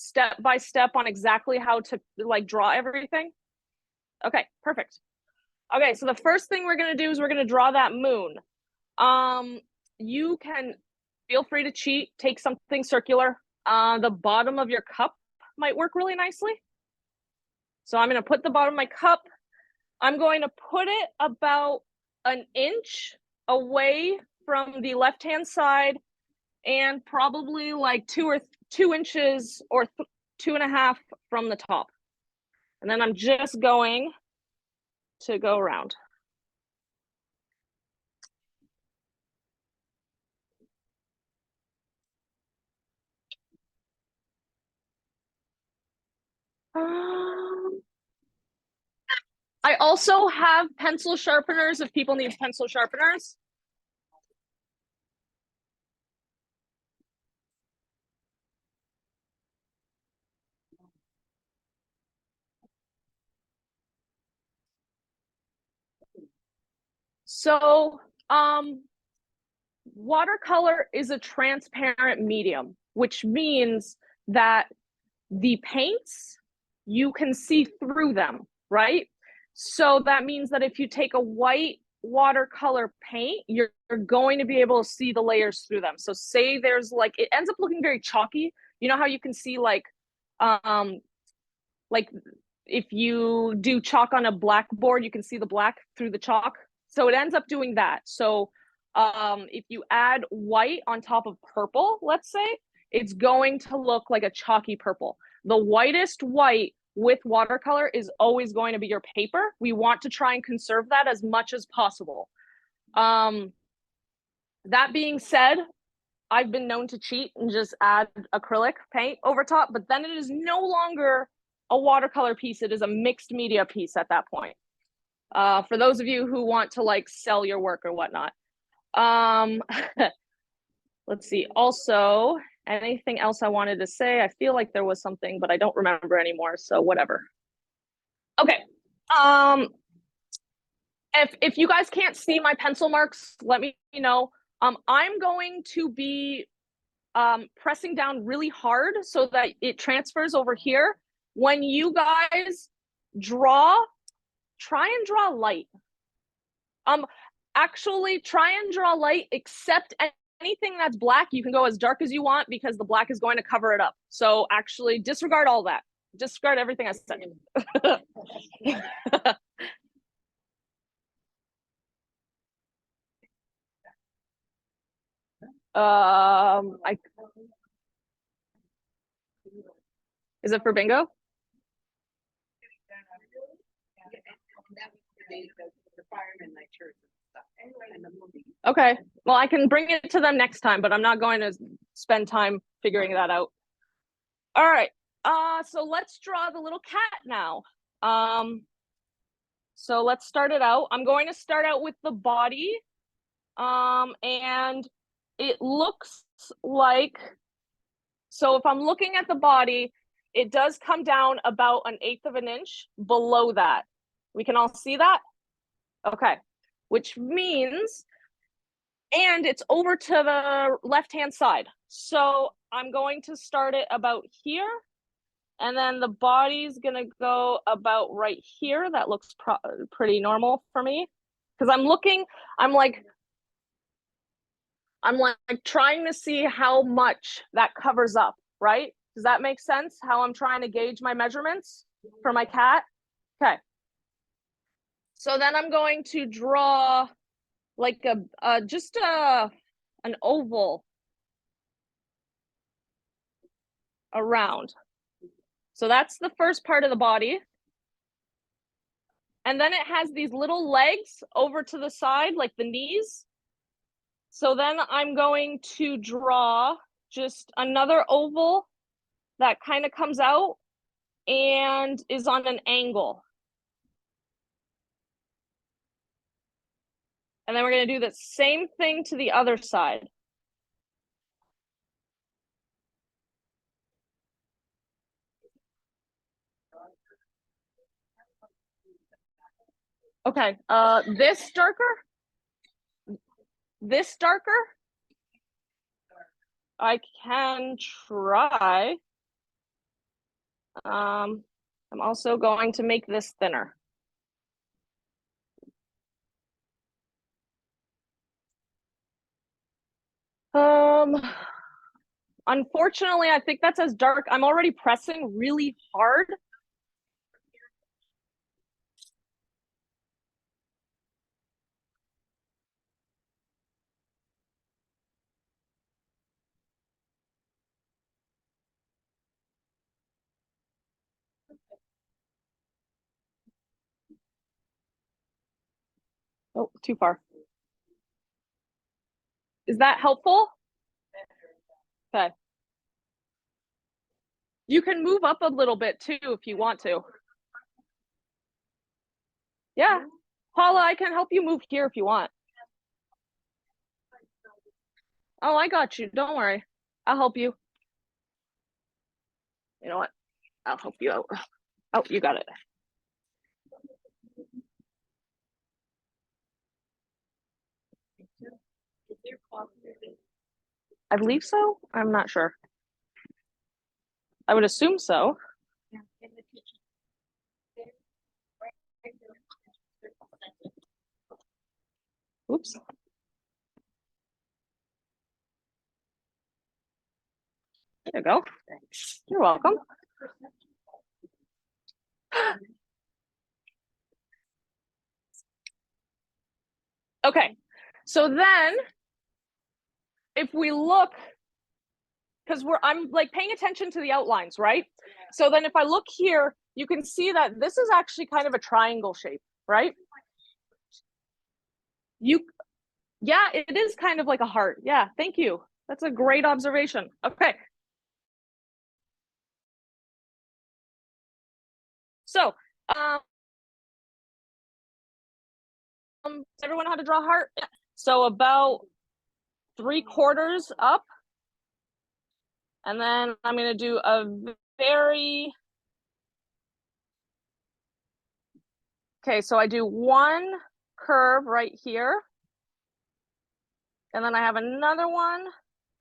step by step on exactly how to like draw everything? Okay, perfect. Okay, so the first thing we're gonna do is we're gonna draw that moon. You can feel free to cheat, take something circular. The bottom of your cup might work really nicely. So I'm gonna put the bottom of my cup. I'm going to put it about an inch away from the left-hand side and probably like 2 inches or 2.5 from the top. And then I'm just going to go around. I also have pencil sharpeners if people need pencil sharpeners. So, watercolor is a transparent medium, which means that the paints, you can see through them, right? So that means that if you take a white watercolor paint, you're going to be able to see the layers through them. So say there's like, it ends up looking very chalky. You know how you can see like if you do chalk on a blackboard, you can see the black through the chalk. So it ends up doing that. So if you add white on top of purple, let's say, it's going to look like a chalky purple. The whitest white with watercolor is always going to be your paper. We want to try and conserve that as much as possible. That being said, I've been known to cheat and just add acrylic paint over top, but then it is no longer a watercolor piece. It is a mixed media piece at that point. For those of you who want to like sell your work or whatnot. Let's see. Also, anything else I wanted to say? I feel like there was something, but I don't remember anymore. So whatever. Okay. If you guys can't see my pencil marks, let me know. I'm going to be pressing down really hard so that it transfers over here. When you guys draw, try and draw light. Actually try and draw light, except anything that's black, you can go as dark as you want because the black is going to cover it up. So actually disregard all that. Disregard everything I said. Is it for bingo? Okay, well, I can bring it to them next time, but I'm not going to spend time figuring that out. All right, so let's draw the little cat now. So let's start it out. I'm going to start out with the body. And it looks like, so if I'm looking at the body, it does come down about 1/8 of an inch below that. We can all see that? Okay, which means, and it's over to the left-hand side. So I'm going to start it about here, and then the body's gonna go about right here. That looks pretty normal for me. Because I'm like trying to see how much that covers up, right? Does that make sense? How I'm trying to gauge my measurements for my cat? Okay. So then I'm going to draw like just an oval around. So that's the first part of the body. And then it has these little legs over to the side, like the knees. So then I'm going to draw just another oval that kind of comes out and is on an angle. And then we're going to do the same thing to the other side. Okay, this darker? This darker? I can try. I'm also going to make this thinner. Unfortunately, I think that's as dark. I'm already pressing really hard. Oh, too far. Is that helpful? Okay. You can move up a little bit too if you want to. Yeah. Paula, I can help you move here if you want. Oh, I got you. Don't worry. I'll help you. You know what? I'll help you out. Oh, you got it. I believe so. I'm not sure. I would assume so. Oops. There you go. You're welcome. Okay. So then if we look, because I'm like paying attention to the outlines, right? So then if I look here, you can see that this is actually kind of a triangle shape, right? Yeah, it is kind of like a heart. Yeah, thank you. That's a great observation. Okay. So, everyone know how to draw a heart? Yeah. So about 3/4 up. And then I'm going to do a very, okay, so I do one curve right here. And then I have another one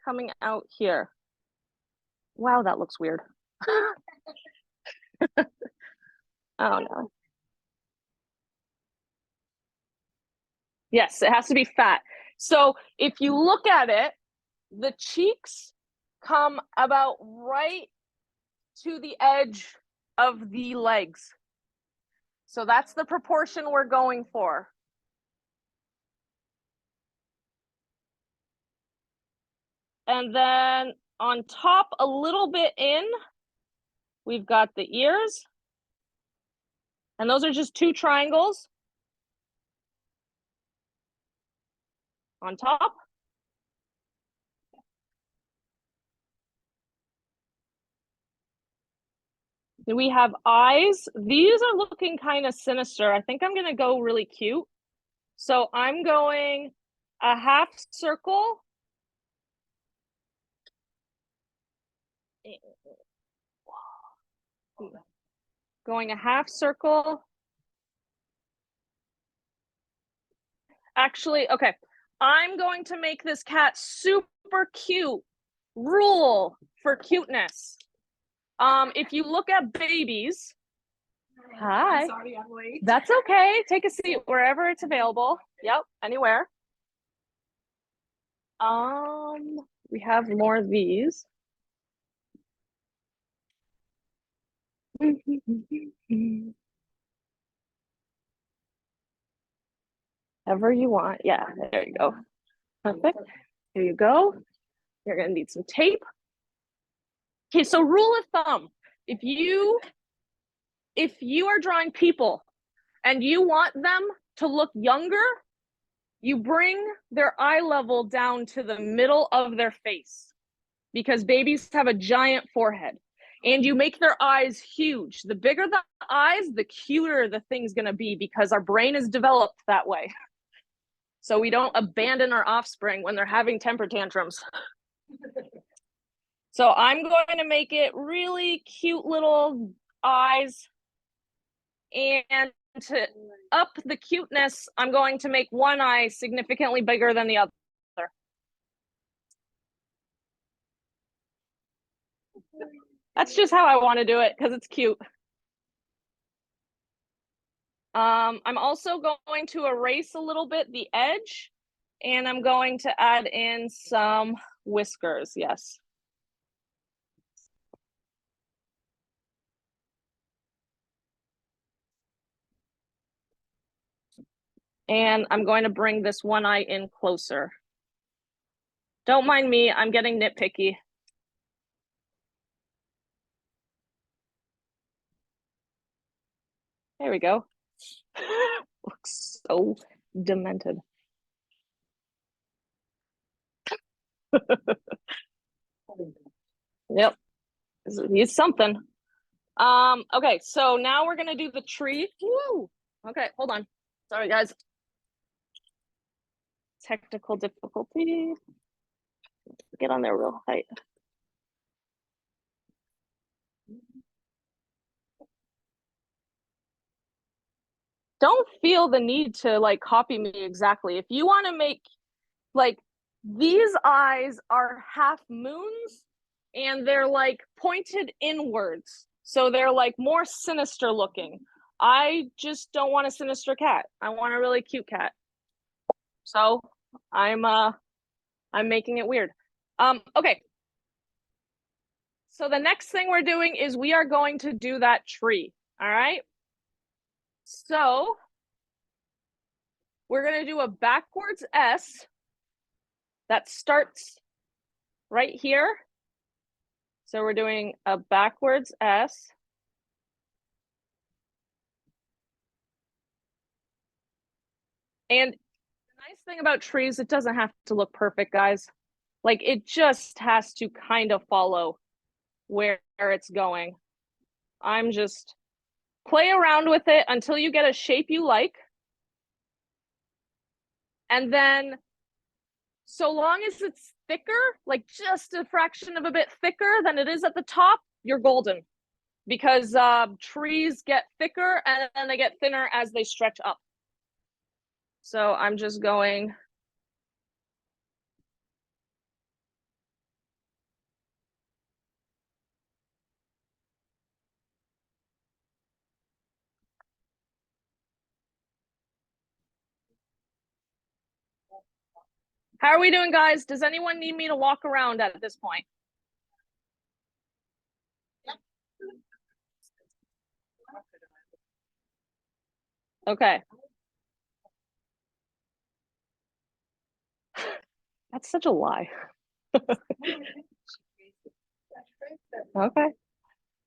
coming out here. Wow, that looks weird. Oh no. Yes, it has to be fat. So if you look at it, the cheeks come about right to the edge of the legs. So that's the proportion we're going for. And then on top, a little bit in, we've got the ears. And those are just 2 triangles on top. Then we have eyes. These are looking kind of sinister. I think I'm going to go really cute. So I'm going a half circle. Going a half circle. Actually, okay. I'm going to make this cat super cute. Rule for cuteness. If you look at babies, hi. I'm sorry, I'm late. That's okay. Take a seat wherever it's available. Yep, anywhere. We have more of these. Whatever you want. Yeah, there you go. Perfect. Here you go. You're gonna need some tape. Okay, so rule of thumb, if you are drawing people and you want them to look younger, you bring their eye level down to the middle of their face, because babies have a giant forehead, and you make their eyes huge. The bigger the eyes, the cuter the thing's gonna be, because our brain is developed that way. So we don't abandon our offspring when they're having temper tantrums. So I'm going to make it really cute little eyes. And to up the cuteness, I'm going to make one eye significantly bigger than the other. That's just how I want to do it because it's cute. I'm also going to erase a little bit the edge, and I'm going to add in some whiskers, yes. And I'm going to bring this one eye in closer. Don't mind me, I'm getting nitpicky. There we go. Looks so demented. Yep, he's something. Okay, so now we're gonna do the tree. Woo! Okay, hold on. Sorry, guys. Technical difficulty. Get on there real tight. Don't feel the need to like copy me exactly. If you want to make like these eyes are half moons and they're like pointed inwards. So they're like more sinister looking. I just don't want a sinister cat. I want a really cute cat. So I'm making it weird. Okay. So the next thing we're doing is we are going to do that tree. All right. So we're going to do a backwards S that starts right here. So we're doing a backwards S. And the nice thing about trees, it doesn't have to look perfect, guys. Like it just has to kind of follow where it's going. I'm just play around with it until you get a shape you like. And then so long as it's thicker, like just a fraction of a bit thicker than it is at the top, you're golden. Because trees get thicker and then they get thinner as they stretch up. So I'm just going. How are we doing, guys? Does anyone need me to walk around at this point? Okay. That's such a lie. Okay.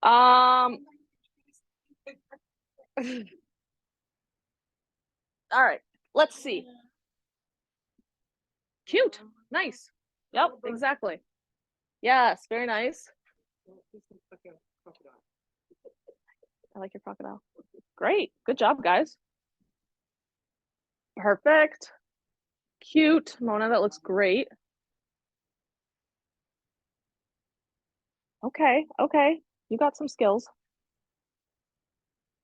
All right. Let's see. Cute. Nice. Yep, exactly. Yes, very nice. I like your crocodile. Great. Good job, guys. Perfect. Cute. Mona, that looks great. Okay, okay. You got some skills.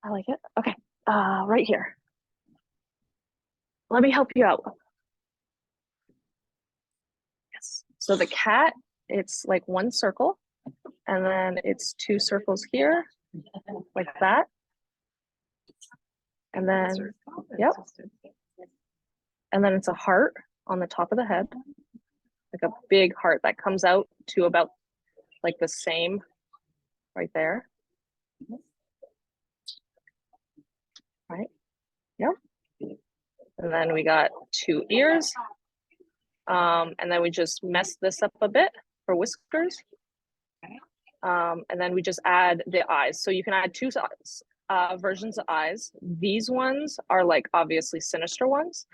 I like it. Okay. Right here. Let me help you out. Yes. So the cat, it's like one circle, and then it's two circles here, like that. And then, yep. And then it's a heart on the top of the head, like a big heart that comes out to about like the same right there. Right? Yep. And then we got two ears. And then we just mess this up a bit for whiskers. And then we just add the eyes. So you can add two versions of eyes. These ones are like obviously sinister ones.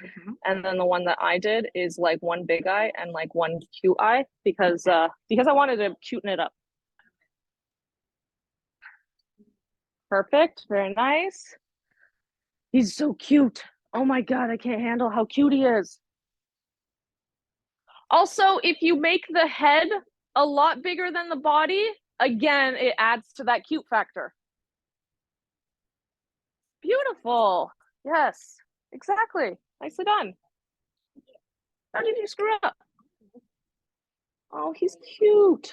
And then the one that I did is like one big eye and like one cute eye because I wanted to cuten it up. Perfect. Very nice. He's so cute. Oh my God, I can't handle how cute he is. Also, if you make the head a lot bigger than the body, again, it adds to that cute factor. Beautiful. Yes, exactly. Nicely done. How did you screw up? Oh, he's cute.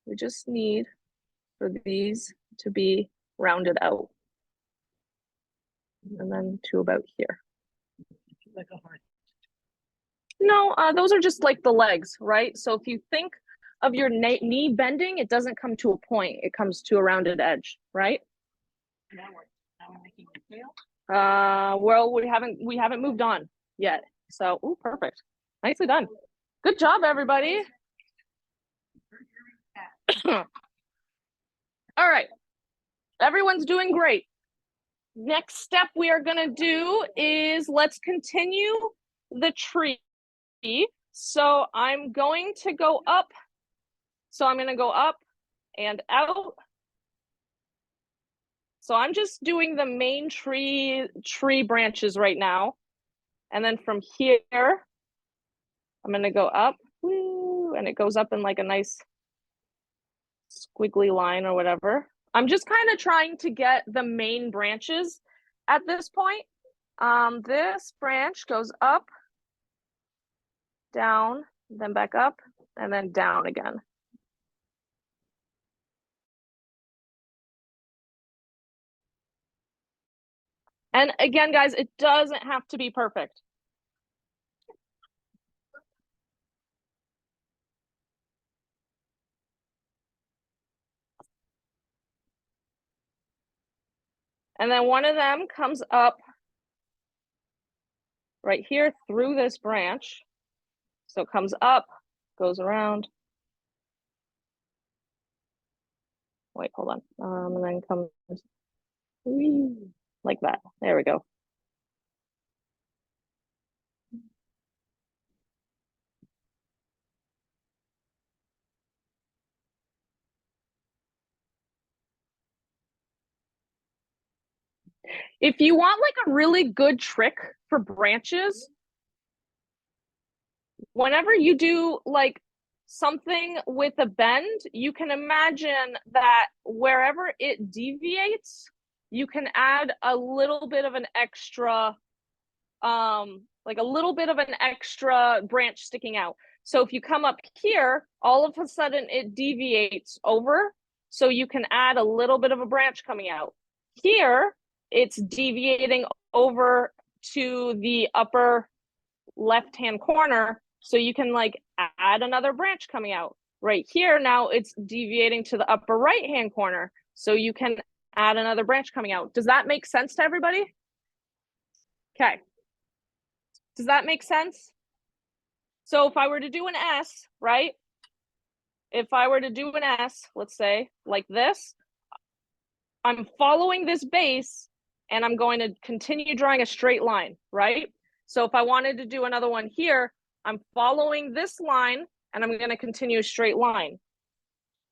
We just need for these to be rounded out. And then to about here. Like a heart. No, those are just like the legs, right? So if you think of your knee bending, it doesn't come to a point. It comes to a rounded edge, right? Now we're making the tail. Well, we haven't moved on yet. So, ooh, perfect. Nicely done. Good job, everybody. All right. Everyone's doing great. Next step we are going to do is let's continue the tree. So I'm going to go up. So I'm going to go up and out. So I'm just doing the main tree branches right now. And then from here, I'm going to go up, and it goes up in like a nice squiggly line or whatever. I'm just kind of trying to get the main branches at this point. This branch goes up, down, then back up, and then down again. And again, guys, it doesn't have to be perfect. And then one of them comes up right here through this branch. So it comes up, goes around. Wait, hold on. And then comes like that. There we go. If you want like a really good trick for branches, whenever you do like something with a bend, you can imagine that wherever it deviates, you can add a little bit of an extra, like a little bit of an extra branch sticking out. So if you come up here, all of a sudden it deviates over. So you can add a little bit of a branch coming out. Here, it's deviating over to the upper left-hand corner. So you can like add another branch coming out. Right here, now it's deviating to the upper right-hand corner. So you can add another branch coming out. Does that make sense to everybody? Okay. Does that make sense? So if I were to do an S, right? If I were to do an S, let's say like this, I'm following this base and I'm going to continue drawing a straight line, right? So if I wanted to do another one here, I'm following this line and I'm going to continue a straight line.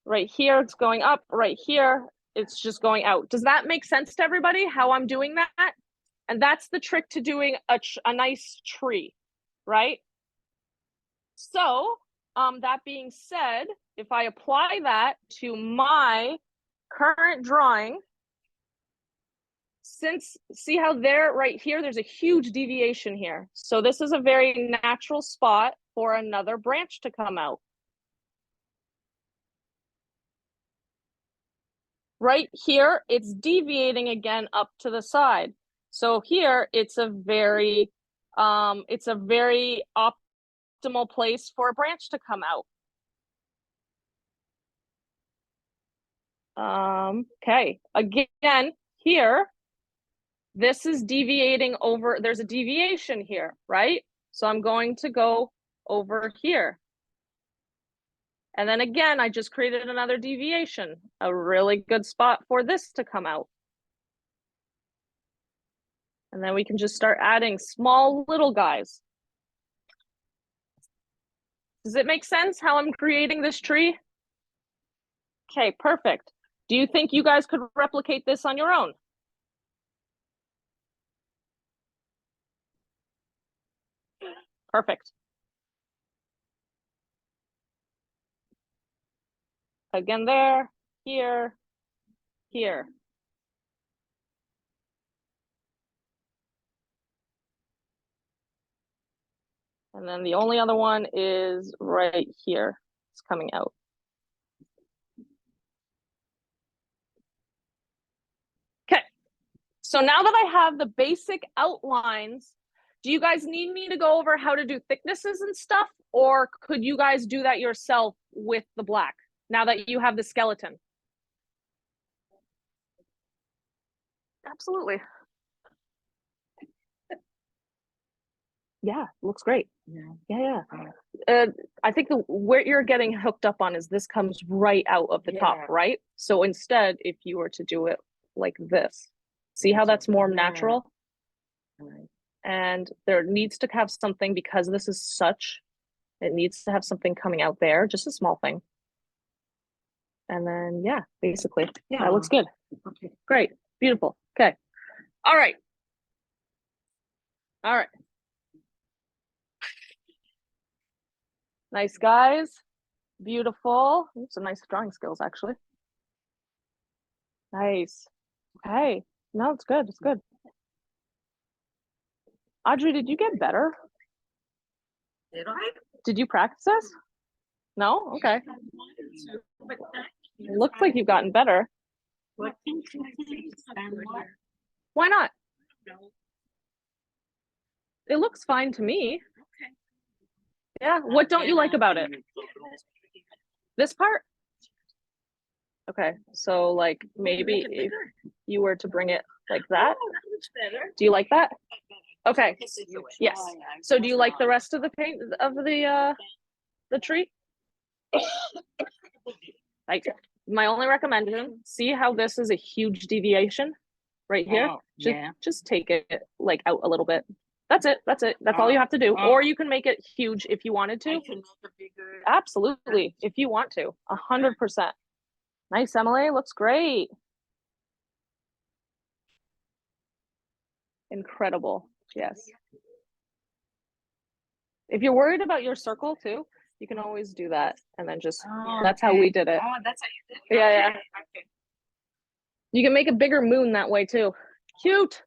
Right here, it's going up. Right here, it's just going out. Does that make sense to everybody, how I'm doing that? And that's the trick to doing a nice tree, right? So that being said, if I apply that to my current drawing, since see how there right here, there's a huge deviation here. So this is a very natural spot for another branch to come out. Right here, it's deviating again up to the side. So here it's a very optimal place for a branch to come out. Okay, again, here, this is deviating over, there's a deviation here, right? So I'm going to go over here. And then again, I just created another deviation, a really good spot for this to come out. And then we can just start adding small little guys. Does it make sense how I'm creating this tree? Okay, perfect. Do you think you guys could replicate this on your own? Perfect. Again there, here, here. And then the only other one is right here. It's coming out. So now that I have the basic outlines, do you guys need me to go over how to do thicknesses and stuff? Or could you guys do that yourself with the black now that you have the skeleton? Absolutely. Yeah, looks great. Yeah. I think where you're getting hooked up on is this comes right out of the top, right? So instead, if you were to do it like this, see how that's more natural? And there needs to have something, because this is such, it needs to have something coming out there, just a small thing. And then, yeah, basically, that looks good. Okay. Great, beautiful. Okay. All right. Nice, guys. Beautiful. Some nice drawing skills, actually. Nice. Okay. No, it's good. It's good. Audrey, did you get better? Did I? Did you practice this? No? Okay. It looks like you've gotten better. What can you spend more? Why not? No. It looks fine to me. Okay. Yeah. What don't you like about it? This part? Okay. So like maybe if you were to bring it like that. Oh, that looks better. Do you like that? Okay. Yes. So do you like the rest of the paint of the tree? Like, my only recommendation, see how this is a huge deviation right here? Oh, yeah. Just take it like out a little bit. That's it. That's it. That's all you have to do. Or you can make it huge if you wanted to. I can make a bigger. Absolutely. If you want to. 100%. Nice, Emily. Looks great. Incredible. Yes. If you're worried about your circle too, you can always do that. And then just, that's how we did it. Oh, that's how you did it. Yeah, yeah. Okay. You can make a bigger moon that way too. Cute.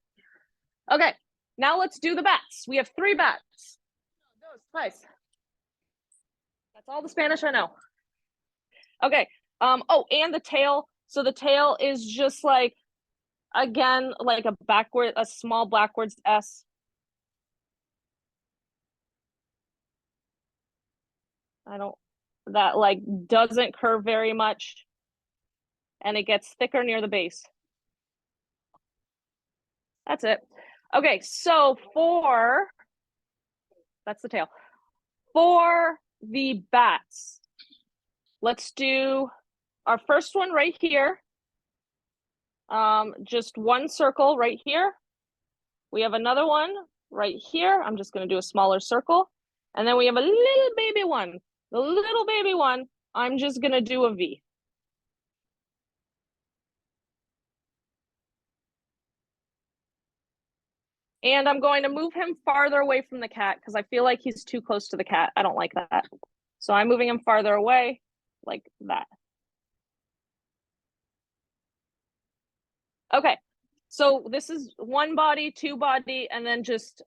Okay, now let's do the bats. We have 3 bats. Nice. That's all the Spanish I know. Okay. Oh, and the tail. So the tail is just like, again, like a small backwards S. That like doesn't curve very much. And it gets thicker near the base. That's it. Okay, so that's the tail. For the bats, let's do our first one right here. Just one circle right here. We have another one right here. I'm just going to do a smaller circle. And then we have a little baby one. The little baby one, I'm just going to do a V. And I'm going to move him farther away from the cat because I feel like he's too close to the cat. I don't like that. So I'm moving him farther away like that. Okay, so this is one body, 2 body, and then just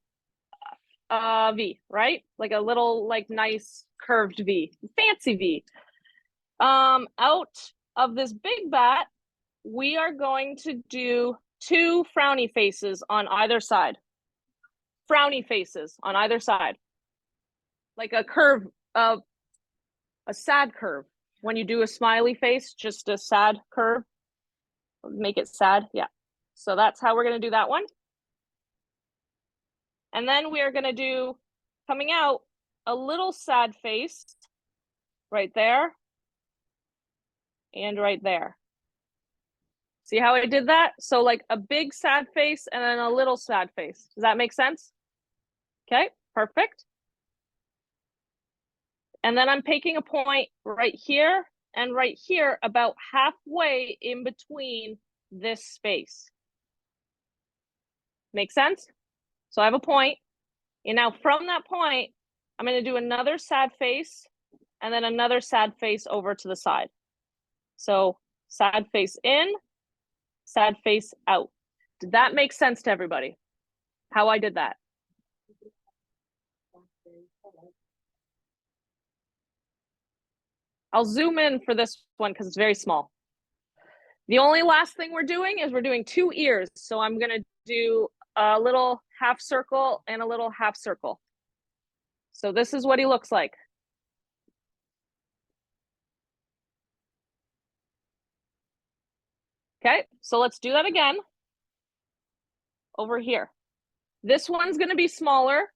V, right? Like a little, like nice curved V, fancy V. Out of this big bat, we are going to do 2 frowny faces on either side. Frowny faces on either side. Like a curve, a sad curve. When you do a smiley face, just a sad curve. Make it sad, yeah. So that's how we're gonna do that one. And then we are gonna do, coming out, a little sad face right there and right there. See how I did that? So like a big sad face and then a little sad face. Does that make sense? Okay, perfect. And then I'm taking a point right here and right here, about halfway in between this space. Make sense? So I have a point. And now from that point, I'm going to do another sad face and then another sad face over to the side. So sad face in, sad face out. Did that make sense to everybody? How I did that? I'll zoom in for this one because it's very small. The only last thing we're doing is we're doing 2 ears. So I'm going to do a little half circle and a little half circle. So this is what he looks like. Okay, so let's do that again. Over here. This one's going to be smaller.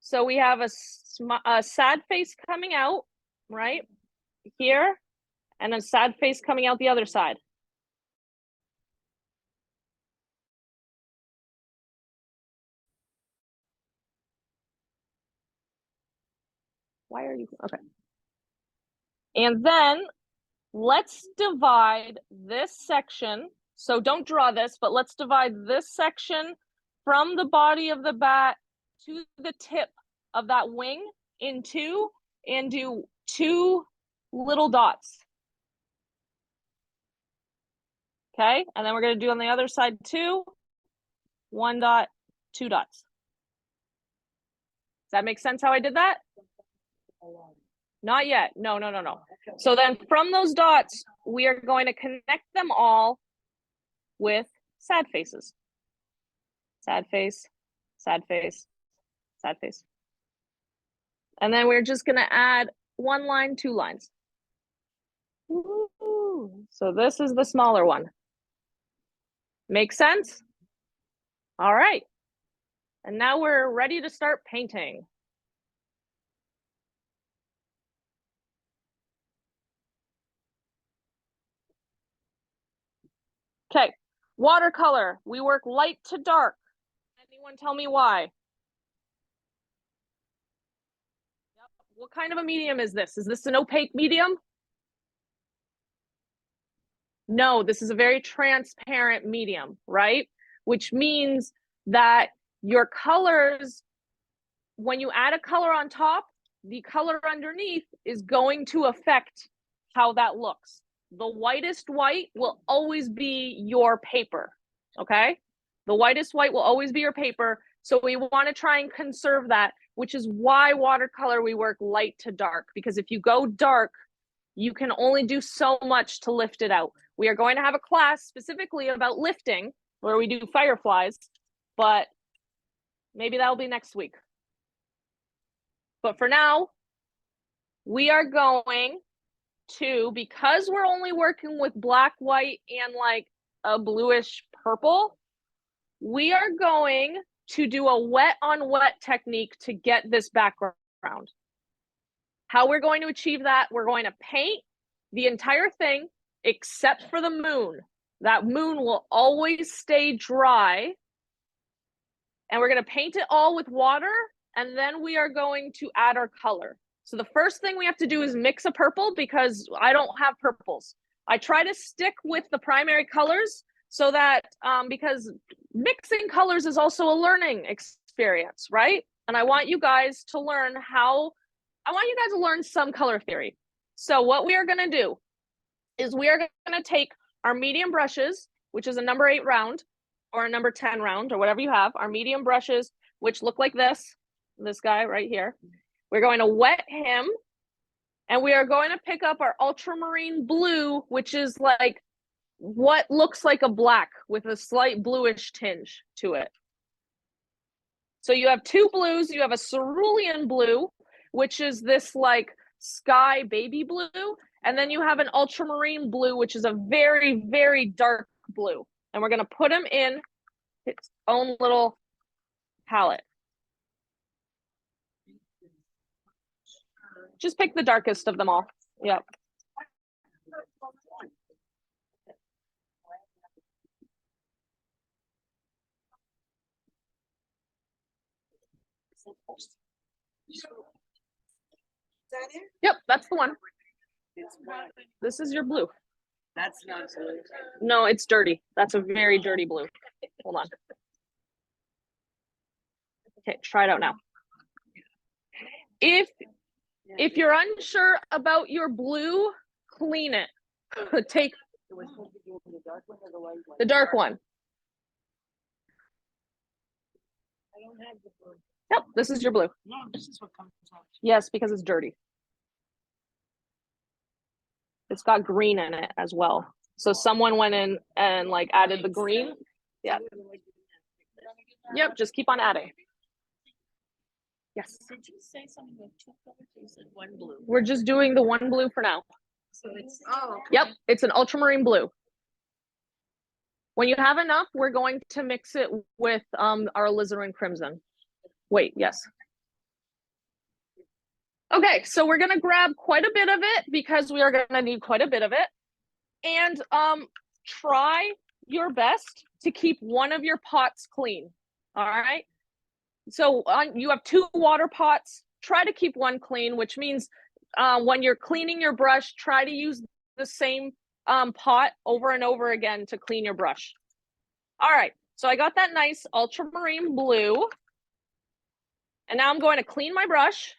So we have a sad face coming out, right? Here, and a sad face coming out the other side. Why are you, okay. And then let's divide this section. So don't draw this, but let's divide this section from the body of the bat to the tip of that wing in 2 and do 2 little dots. Okay, and then we're going to do on the other side too. 1 dot, 2 dots. Does that make sense how I did that? Not yet. No. So then from those dots, we are going to connect them all with sad faces. Sad face, sad face, sad face. And then we're just going to add 1 line, 2 lines. Woo-hoo. So this is the smaller one. Make sense? All right. And now we're ready to start painting. Okay, watercolor. We work light to dark. Anyone tell me why? Yep. What kind of a medium is this? Is this an opaque medium? No, this is a very transparent medium, right? Which means that your colors, when you add a color on top, the color underneath is going to affect how that looks. The whitest white will always be your paper, okay? The whitest white will always be your paper. So we want to try and conserve that, which is why watercolor, we work light to dark, because if you go dark, you can only do so much to lift it out. We are going to have a class specifically about lifting where we do fireflies, but maybe that'll be next week. But for now, we are going to, because we're only working with black, white, and like a bluish purple, we are going to do a wet on wet technique to get this background. How we're going to achieve that, we're going to paint the entire thing except for the moon. That moon will always stay dry. And we're going to paint it all with water, and then we are going to add our color. So the first thing we have to do is mix a purple, because I don't have purples. I try to stick with the primary colors so that, because mixing colors is also a learning experience, right? And I want you guys to learn some color theory. So what we are going to do is we are going to take our medium brushes, which is a number 8 round or a number 10 round or whatever you have, our medium brushes, which look like this guy right here. We're going to wet him, and we are going to pick up our ultramarine blue, which is like what looks like a black with a slight bluish tinge to it. So you have 2 blues. You have a cerulean blue, which is this like sky baby blue. And then you have an ultramarine blue, which is a very, very dark blue. And we're going to put him in its own little palette. Just pick the darkest of them all. Yep. Yep, that's the one. This is your blue. That's not blue. No, it's dirty. That's a very dirty blue. Hold on. Okay, try it out now. If you're unsure about your blue, clean it. Take the dark one. I don't have the blue. Yep, this is your blue. No, this is what comes out. Yes, because it's dirty. It's got green in it as well. So someone went in and like added the green. Yeah. Yep, just keep on adding. Yes. Did you say something about two colors? You said one blue. We're just doing the one blue for now. So it's, oh. Yep, it's an ultramarine blue. When you have enough, we're going to mix it with our alizarin crimson. Wait, yes. Okay, so we're gonna grab quite a bit of it because we are gonna need quite a bit of it. And try your best to keep one of your pots clean, all right? So you have 2 water pots, try to keep one clean, which means when you're cleaning your brush, try to use the same pot over and over again to clean your brush. All right, so I got that nice ultramarine blue. And now I'm going to clean my brush.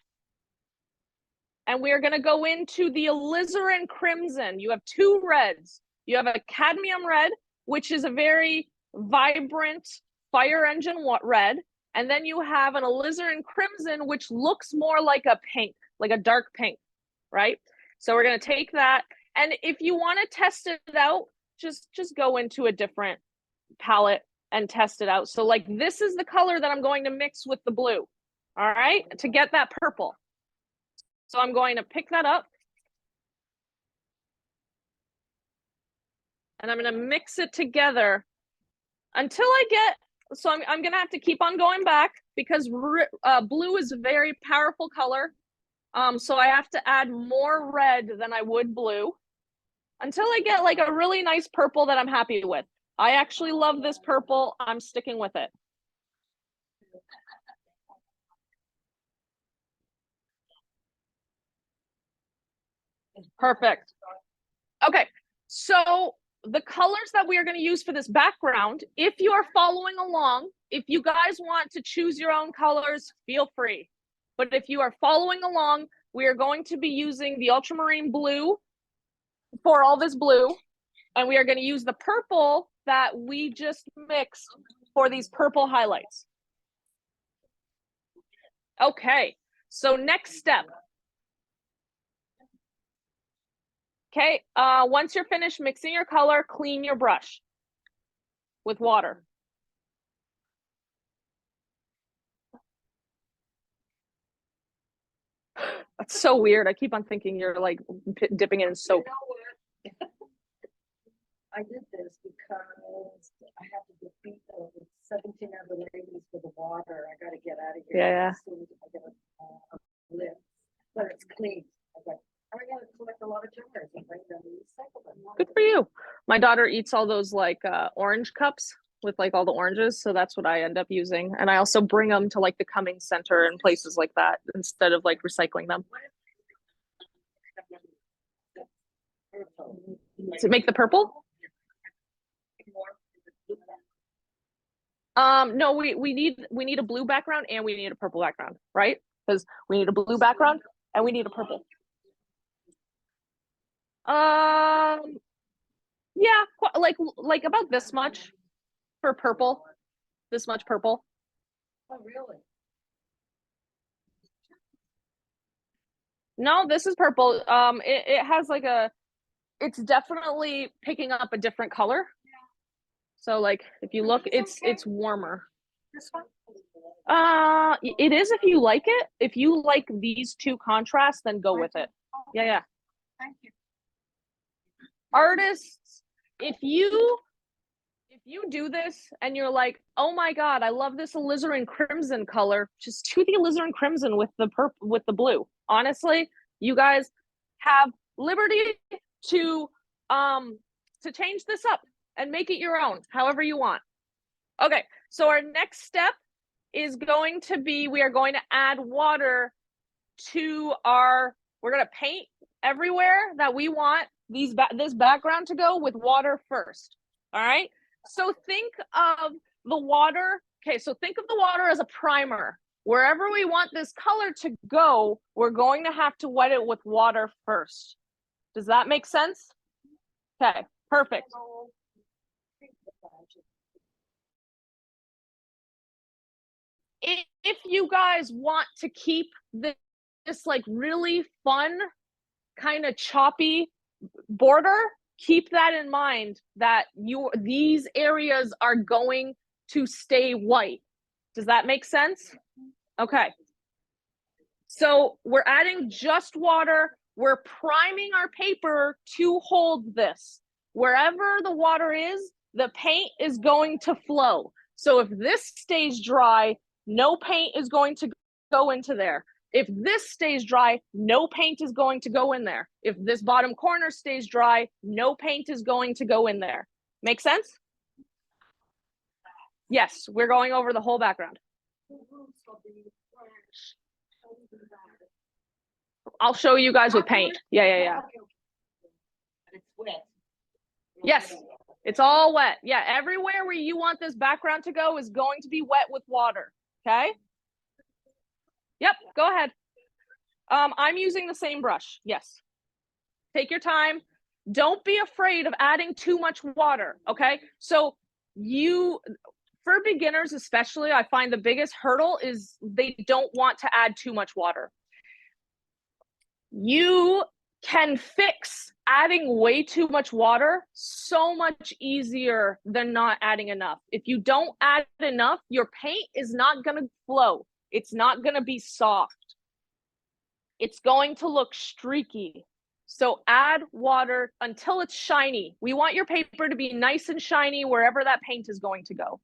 And we are going to go into the alizarin crimson. You have 2 reds. You have a cadmium red, which is a very vibrant fire engine red. And then you have an alizarin crimson, which looks more like a pink, like a dark pink, right? So we're going to take that. And if you want to test it out, just go into a different palette and test it out. So like this is the color that I'm going to mix with the blue, all right, to get that purple. So I'm going to pick that up. And I'm going to mix it together until I get, so I'm going to have to keep on going back because blue is a very powerful color. So I have to add more red than I would blue until I get like a really nice purple that I'm happy with. I actually love this purple. I'm sticking with it. Perfect. Okay, so the colors that we are going to use for this background, if you are following along, if you guys want to choose your own colors, feel free. But if you are following along, we are going to be using the ultramarine blue for all this blue. And we are going to use the purple that we just mixed for these purple highlights. Okay, so next step. Okay, once you're finished mixing your color, clean your brush with water. That's so weird. I keep on thinking you're like dipping it in soap. You know what? I did this because I have to defeat the 17 other ladies for the water. I got to get out of here. Yeah. As soon as I get a lift, but it's clean. I got to collect a lot of jars and bring them to recycle them. Good for you. My daughter eats all those like orange cups with like all the oranges, so that's what I end up using. And I also bring them to like the Cummings Center and places like that instead of like recycling them. To make the purple? No, we need a blue background and we need a purple background, right? Because we need a blue background and we need a purple. Yeah, like about this much for purple. This much purple. Oh, really? No, this is purple. It has like it's definitely picking up a different color. So like if you look, it's warmer. This one? It is if you like it. If you like these 2 contrasts, then go with it. Yeah. Thank you. Artists, if you do this and you're like, oh my god, I love this alizarin crimson color, just do the alizarin crimson with the purple with the blue. Honestly, you guys have liberty to change this up and make it your own, however you want. Okay, so our next step is going to be, we are going to add water to we're going to paint everywhere that we want this background to go with water first. All right, so think of the water. Okay, so think of the water as a primer. Wherever we want this color to go, we're going to have to wet it with water first. Does that make sense? Okay, perfect. If you guys want to keep this like really fun, kind of choppy border, keep that in mind that these areas are going to stay white. Does that make sense? Okay. So we're adding just water. We're priming our paper to hold this. Wherever the water is, the paint is going to flow. So if this stays dry, no paint is going to go into there. If this stays dry, no paint is going to go in there. If this bottom corner stays dry, no paint is going to go in there. Make sense? Yes, we're going over the whole background. I'll show you guys with paint. Yeah. It's wet. Yes, it's all wet. Yeah, everywhere where you want this background to go is going to be wet with water. Okay? Yep, go ahead. I'm using the same brush. Yes. Take your time. Don't be afraid of adding too much water. Okay? So for beginners especially, I find the biggest hurdle is they don't want to add too much water. You can fix adding way too much water so much easier than not adding enough. If you don't add enough, your paint is not going to flow. It's not going to be soft. It's going to look streaky. So add water until it's shiny. We want your paper to be nice and shiny wherever that paint is going to go.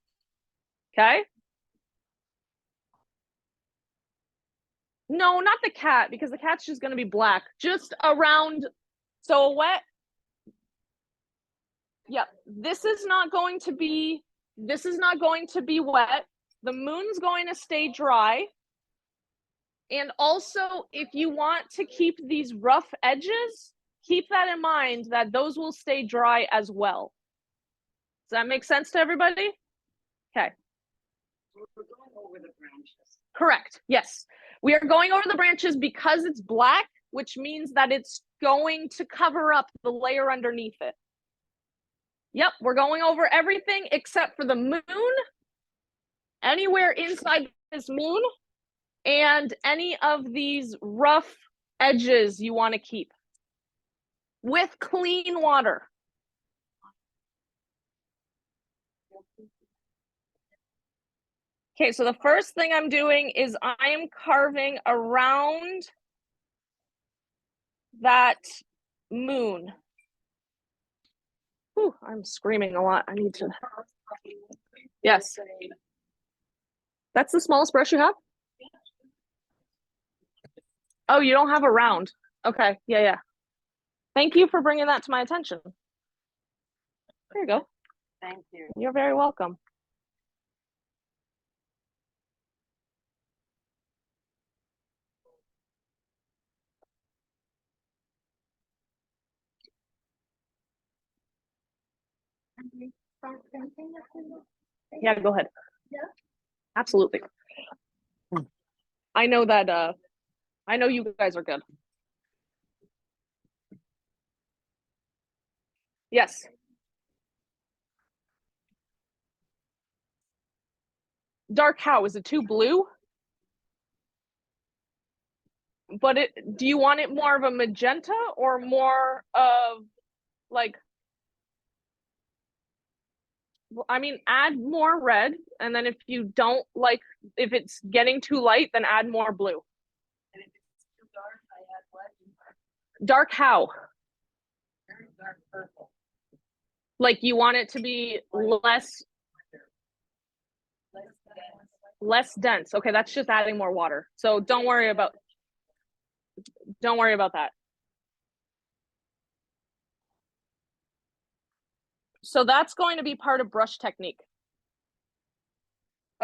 Okay? No, not the cat, because the cat's just going to be black. Just around, so a wet. Yep, this is not going to be wet. The moon's going to stay dry. And also, if you want to keep these rough edges, keep that in mind that those will stay dry as well. Does that make sense to everybody? Okay. We're going over the branches. Correct. Yes. We are going over the branches because it's black, which means that it's going to cover up the layer underneath it. Yep, we're going over everything except for the moon, anywhere inside this moon, and any of these rough edges you want to keep with clean water. Okay, so the first thing I'm doing is I am carving around that moon. Whew, I'm screaming a lot. I need to. Yes. That's the smallest brush you have? Oh, you don't have a round. Okay, yeah. Thank you for bringing that to my attention. There you go. Thank you. You're very welcome. Yeah, go ahead. Yeah. Absolutely. I know that I know you guys are good. Yes. Dark how? Is it too blue? But do you want it more of a magenta or more of like, I mean, add more red, and then if you don't like, if it's getting too light, then add more blue. And if it's too dark, I add what? Dark how? Very dark purple. Like you want it to be less dense. Okay, that's just adding more water. So don't worry about that. So that's going to be part of brush technique.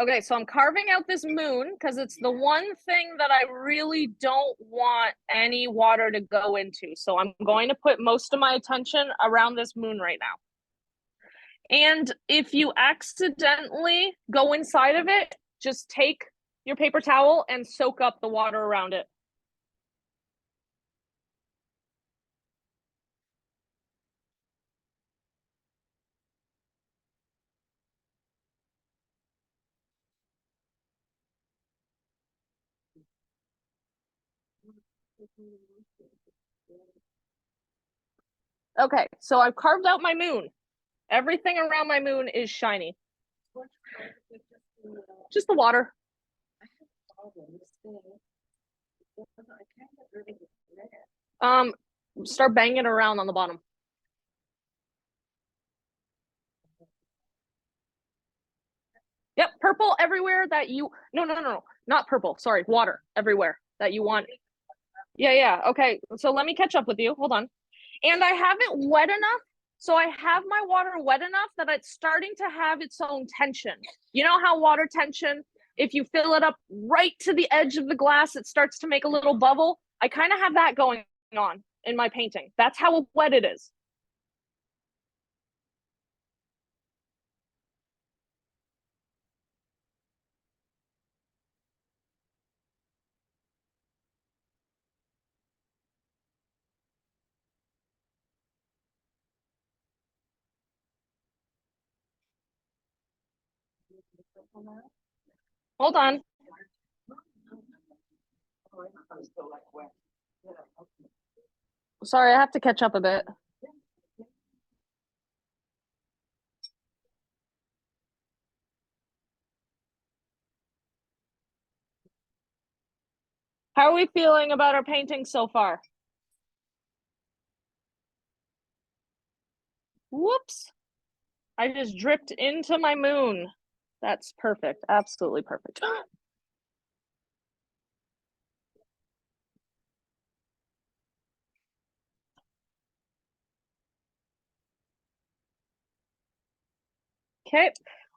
Okay, so I'm carving out this moon because it's the one thing that I really don't want any water to go into. So I'm going to put most of my attention around this moon right now. And if you accidentally go inside of it, just take your paper towel and soak up the water around it. Okay, so I've carved out my moon. Everything around my moon is shiny. Just the water. Start banging it around on the bottom. Yep, purple everywhere that you, no, not purple, sorry, water everywhere that you want. Yeah, okay, so let me catch up with you, hold on. And I have it wet enough, so I have my water wet enough that it's starting to have its own tension. You know how water tension, if you fill it up right to the edge of the glass, it starts to make a little bubble? I kind of have that going on in my painting. That's how wet it is. Hold on. Sorry, I have to catch up a bit. How are we feeling about our painting so far? Whoops. I just dripped into my moon. That's perfect. Absolutely perfect. Okay.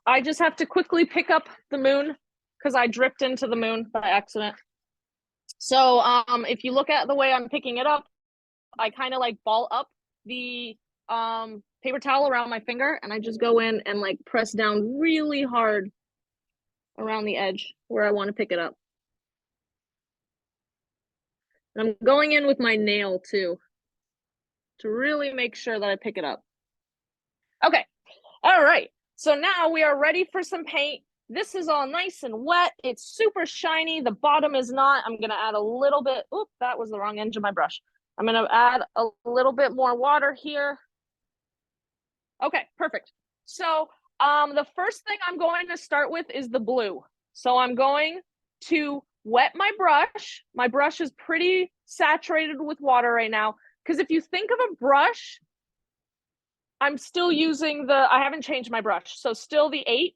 I just have to quickly pick up the moon because I dripped into the moon by accident. So if you look at the way I'm picking it up, I kind of like ball up the paper towel around my finger and I just go in and like press down really hard around the edge where I want to pick it up. And I'm going in with my nail too to really make sure that I pick it up. Okay. All right. So now we are ready for some paint. This is all nice and wet. It's super shiny. The bottom is not. I'm going to add a little bit. Oop, that was the wrong end of my brush. I'm going to add a little bit more water here. Okay, perfect. So the first thing I'm going to start with is the blue. So I'm going to wet my brush. My brush is pretty saturated with water right now. Because if you think of a brush, I'm still using I haven't changed my brush. So still the 8.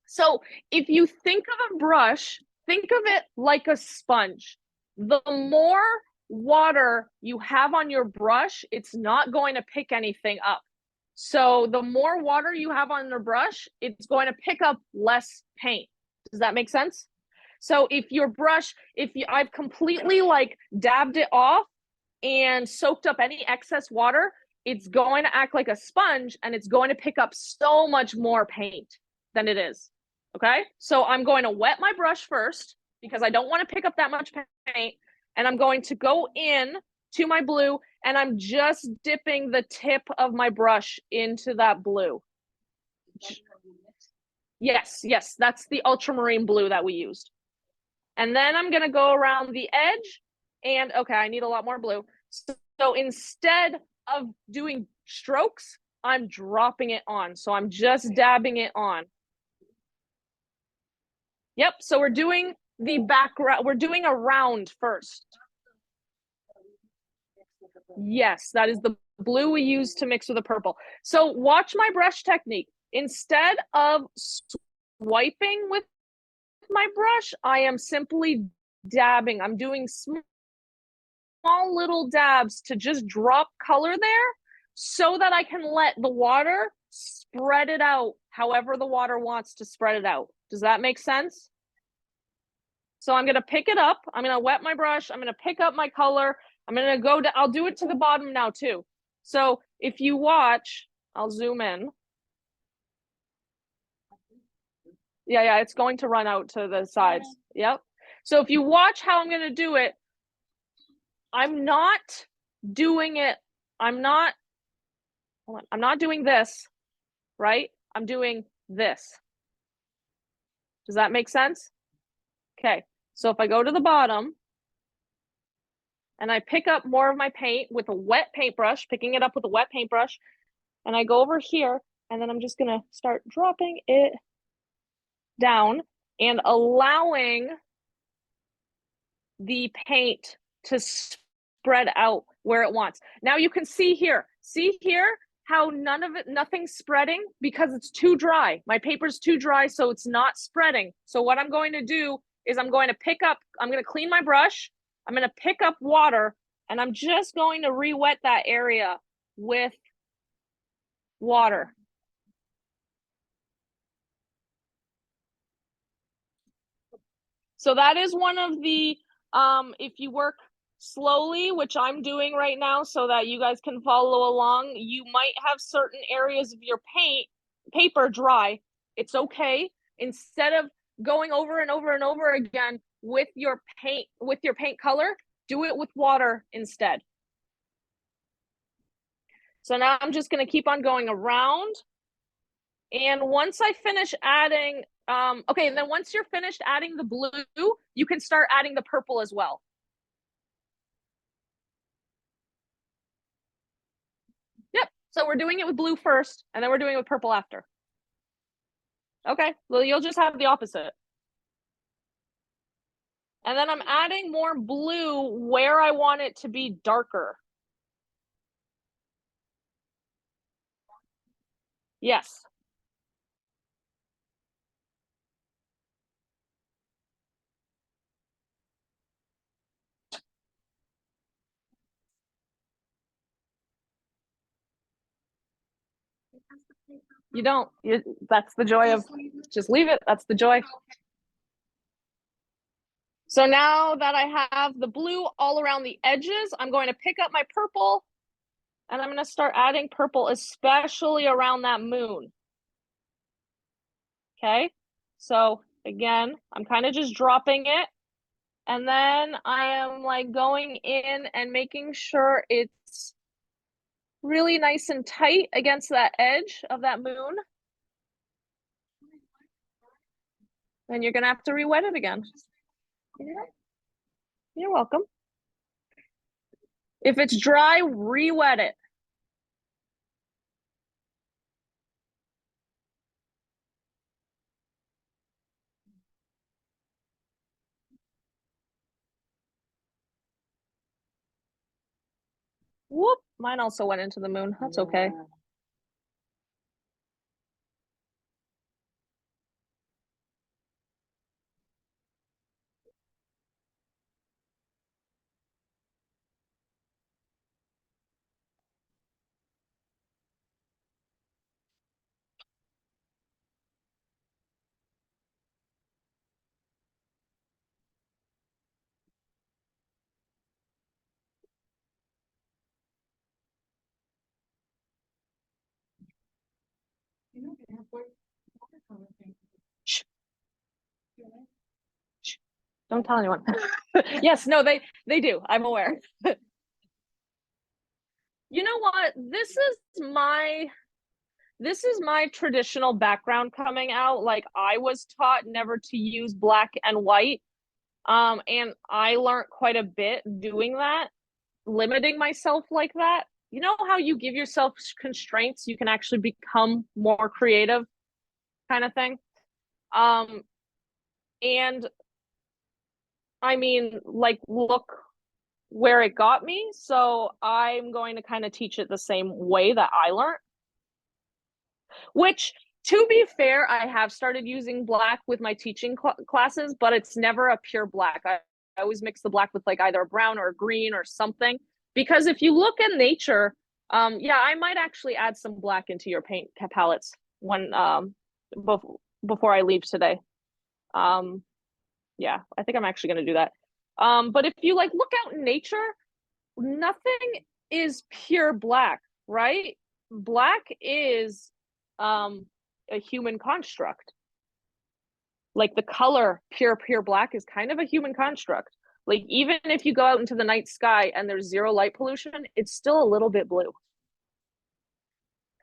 So if you think of a brush, think of it like a sponge. The more water you have on your brush, it's not going to pick anything up. So the more water you have on your brush, it's going to pick up less paint. Does that make sense? So if your brush, I've completely like dabbed it off and soaked up any excess water, it's going to act like a sponge and it's going to pick up so much more paint than it is. Okay, so I'm going to wet my brush first because I don't want to pick up that much paint. And I'm going to go in to my blue and I'm just dipping the tip of my brush into that blue. Yes, that's the ultramarine blue that we used. And then I'm going to go around the edge and okay, I need a lot more blue. So instead of doing strokes, I'm dropping it on. So I'm just dabbing it on. Yep, so we're doing the background, we're doing a round first. Yes, that is the blue we use to mix with the purple. So watch my brush technique. Instead of swiping with my brush, I am simply dabbing. I'm doing small little dabs to just drop color there so that I can let the water spread it out however the water wants to spread it out. Does that make sense? So I'm going to pick it up. I'm going to wet my brush. I'm going to pick up my color. I'm going to go to, I'll do it to the bottom now too. So if you watch, I'll zoom in. Yeah, it's going to run out to the sides. Yep. So if you watch how I'm going to do it, I'm not doing it. I'm not doing this, right? I'm doing this. Does that make sense? Okay. So if I go to the bottom, and I pick up more of my paint with a wet paintbrush, picking it up with a wet paintbrush, and I go over here, and then I'm just gonna start dropping it down and allowing the paint to spread out where it wants. Now you can see here how nothing's spreading because it's too dry. My paper's too dry, so it's not spreading. So what I'm going to do is I'm going to clean my brush, I'm going to pick up water, and I'm just going to re-wet that area with water. So that is one of the, if you work slowly, which I'm doing right now so that you guys can follow along, you might have certain areas of your paper dry. It's okay. Instead of going over and over and over again with your paint color, do it with water instead. So now I'm just going to keep on going around. And once I finish adding, okay, and then once you're finished adding the blue, you can start adding the purple as well. Yep, so we're doing it with blue first, and then we're doing it with purple after. Okay, well, you'll just have the opposite. And then I'm adding more blue where I want it to be darker. Yes. You don't. That's the joy of just leave it. That's the joy. So now that I have the blue all around the edges, I'm going to pick up my purple and I'm going to start adding purple, especially around that moon. Okay. So again, I'm kind of just dropping it. And then I am like going in and making sure it's really nice and tight against that edge of that moon. Then you're gonna have to re-wet it again. You're welcome. If it's dry, re-wet it. Whoop, mine also went into the moon. That's okay. Shh. Shh. Don't tell anyone. Yes, no, they do. I'm aware. You know what? This is my traditional background coming out. Like, I was taught never to use black and white. And I learned quite a bit doing that, limiting myself like that. You know how you give yourself constraints, you can actually become more creative, kind of thing. And I mean, like, look where it got me. So I'm going to kind of teach it the same way that I learned. Which, to be fair, I have started using black with my teaching classes, but it's never a pure black. I always mix the black with like either a brown or a green or something. Because if you look at nature, yeah, I might actually add some black into your paint palettes when before I leave today. Yeah, I think I'm actually going to do that. But if you like look out in nature, nothing is pure black, right? Black is a human construct. Like the color pure black is kind of a human construct. Like even if you go out into the night sky and there's zero light pollution, it's still a little bit blue.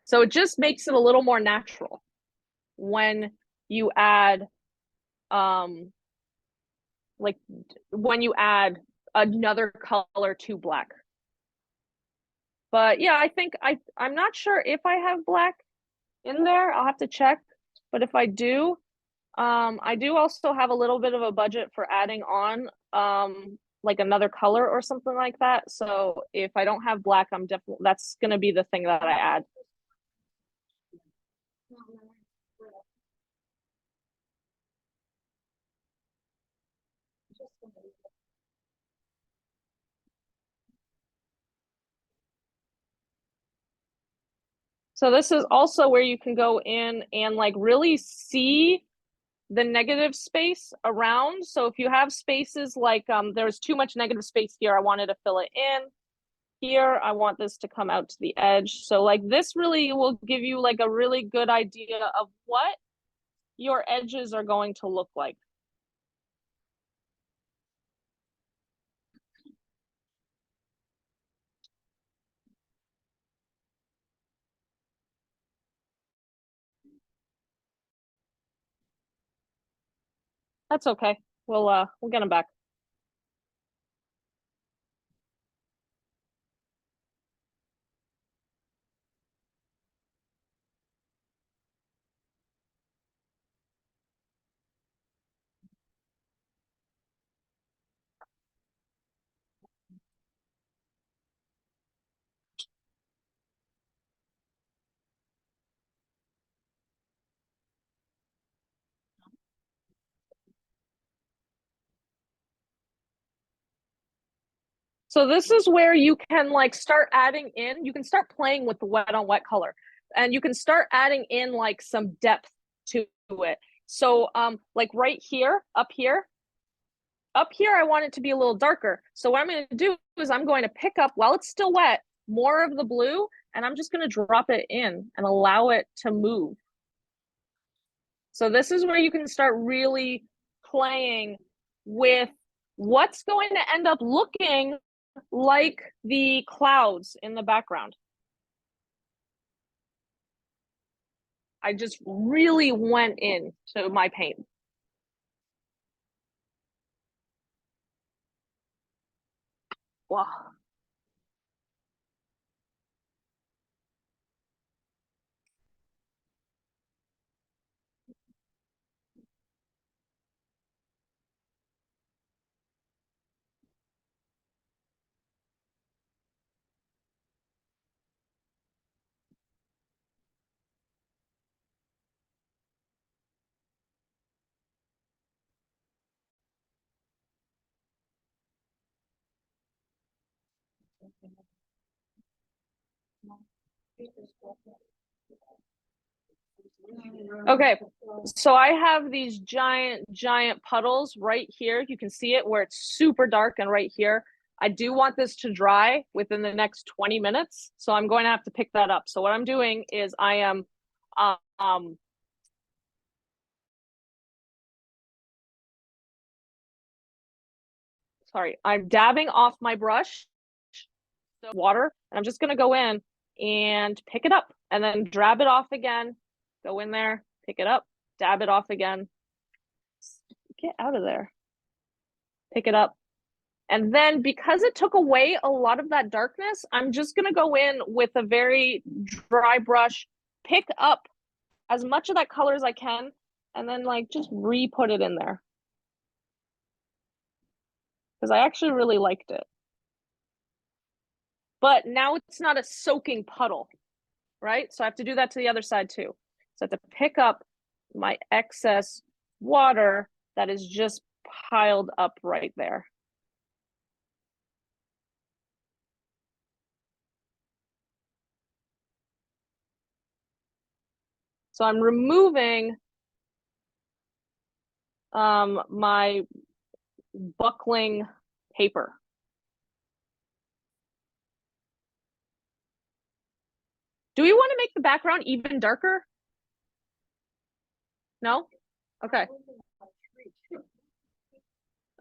So it just makes it a little more natural when you add like when you add another color to black. But yeah, I think I'm not sure if I have black in there. I'll have to check. But if I do, I do also have a little bit of a budget for adding on like another color or something like that. So if I don't have black, I'm definitely, that's gonna be the thing that I add. So this is also where you can go in and like really see the negative space around. So if you have spaces like there's too much negative space here, I wanted to fill it in. Here, I want this to come out to the edge. So like this really will give you like a really good idea of what your edges are going to look like. That's okay. We'll get them back. So this is where you can like start adding in, you can start playing with the wet on wet color, and you can start adding in like some depth to it. So like right here, up here, I want it to be a little darker. So what I'm going to do is I'm going to pick up, while it's still wet, more of the blue, and I'm just going to drop it in and allow it to move. So this is where you can start really playing with what's going to end up looking like the clouds in the background. I just really went into my paint. Wow. Okay, so I have these giant puddles right here. You can see it where it's super dark, and right here. I do want this to dry within the next 20 minutes. So I'm going to have to pick that up. So what I'm doing is I am sorry, I'm dabbing off my brush, the water, and I'm just gonna go in and pick it up and then dab it off again. Go in there, pick it up, dab it off again. Get out of there. Pick it up. And then because it took away a lot of that darkness, I'm just gonna go in with a very dry brush, pick up as much of that color as I can, and then like just re-put it in there. Because I actually really liked it. But now it's not a soaking puddle, right? So I have to do that to the other side too. So I have to pick up my excess water that is just piled up right there. So I'm removing my buckling paper. Do we want to make the background even darker? No? Okay.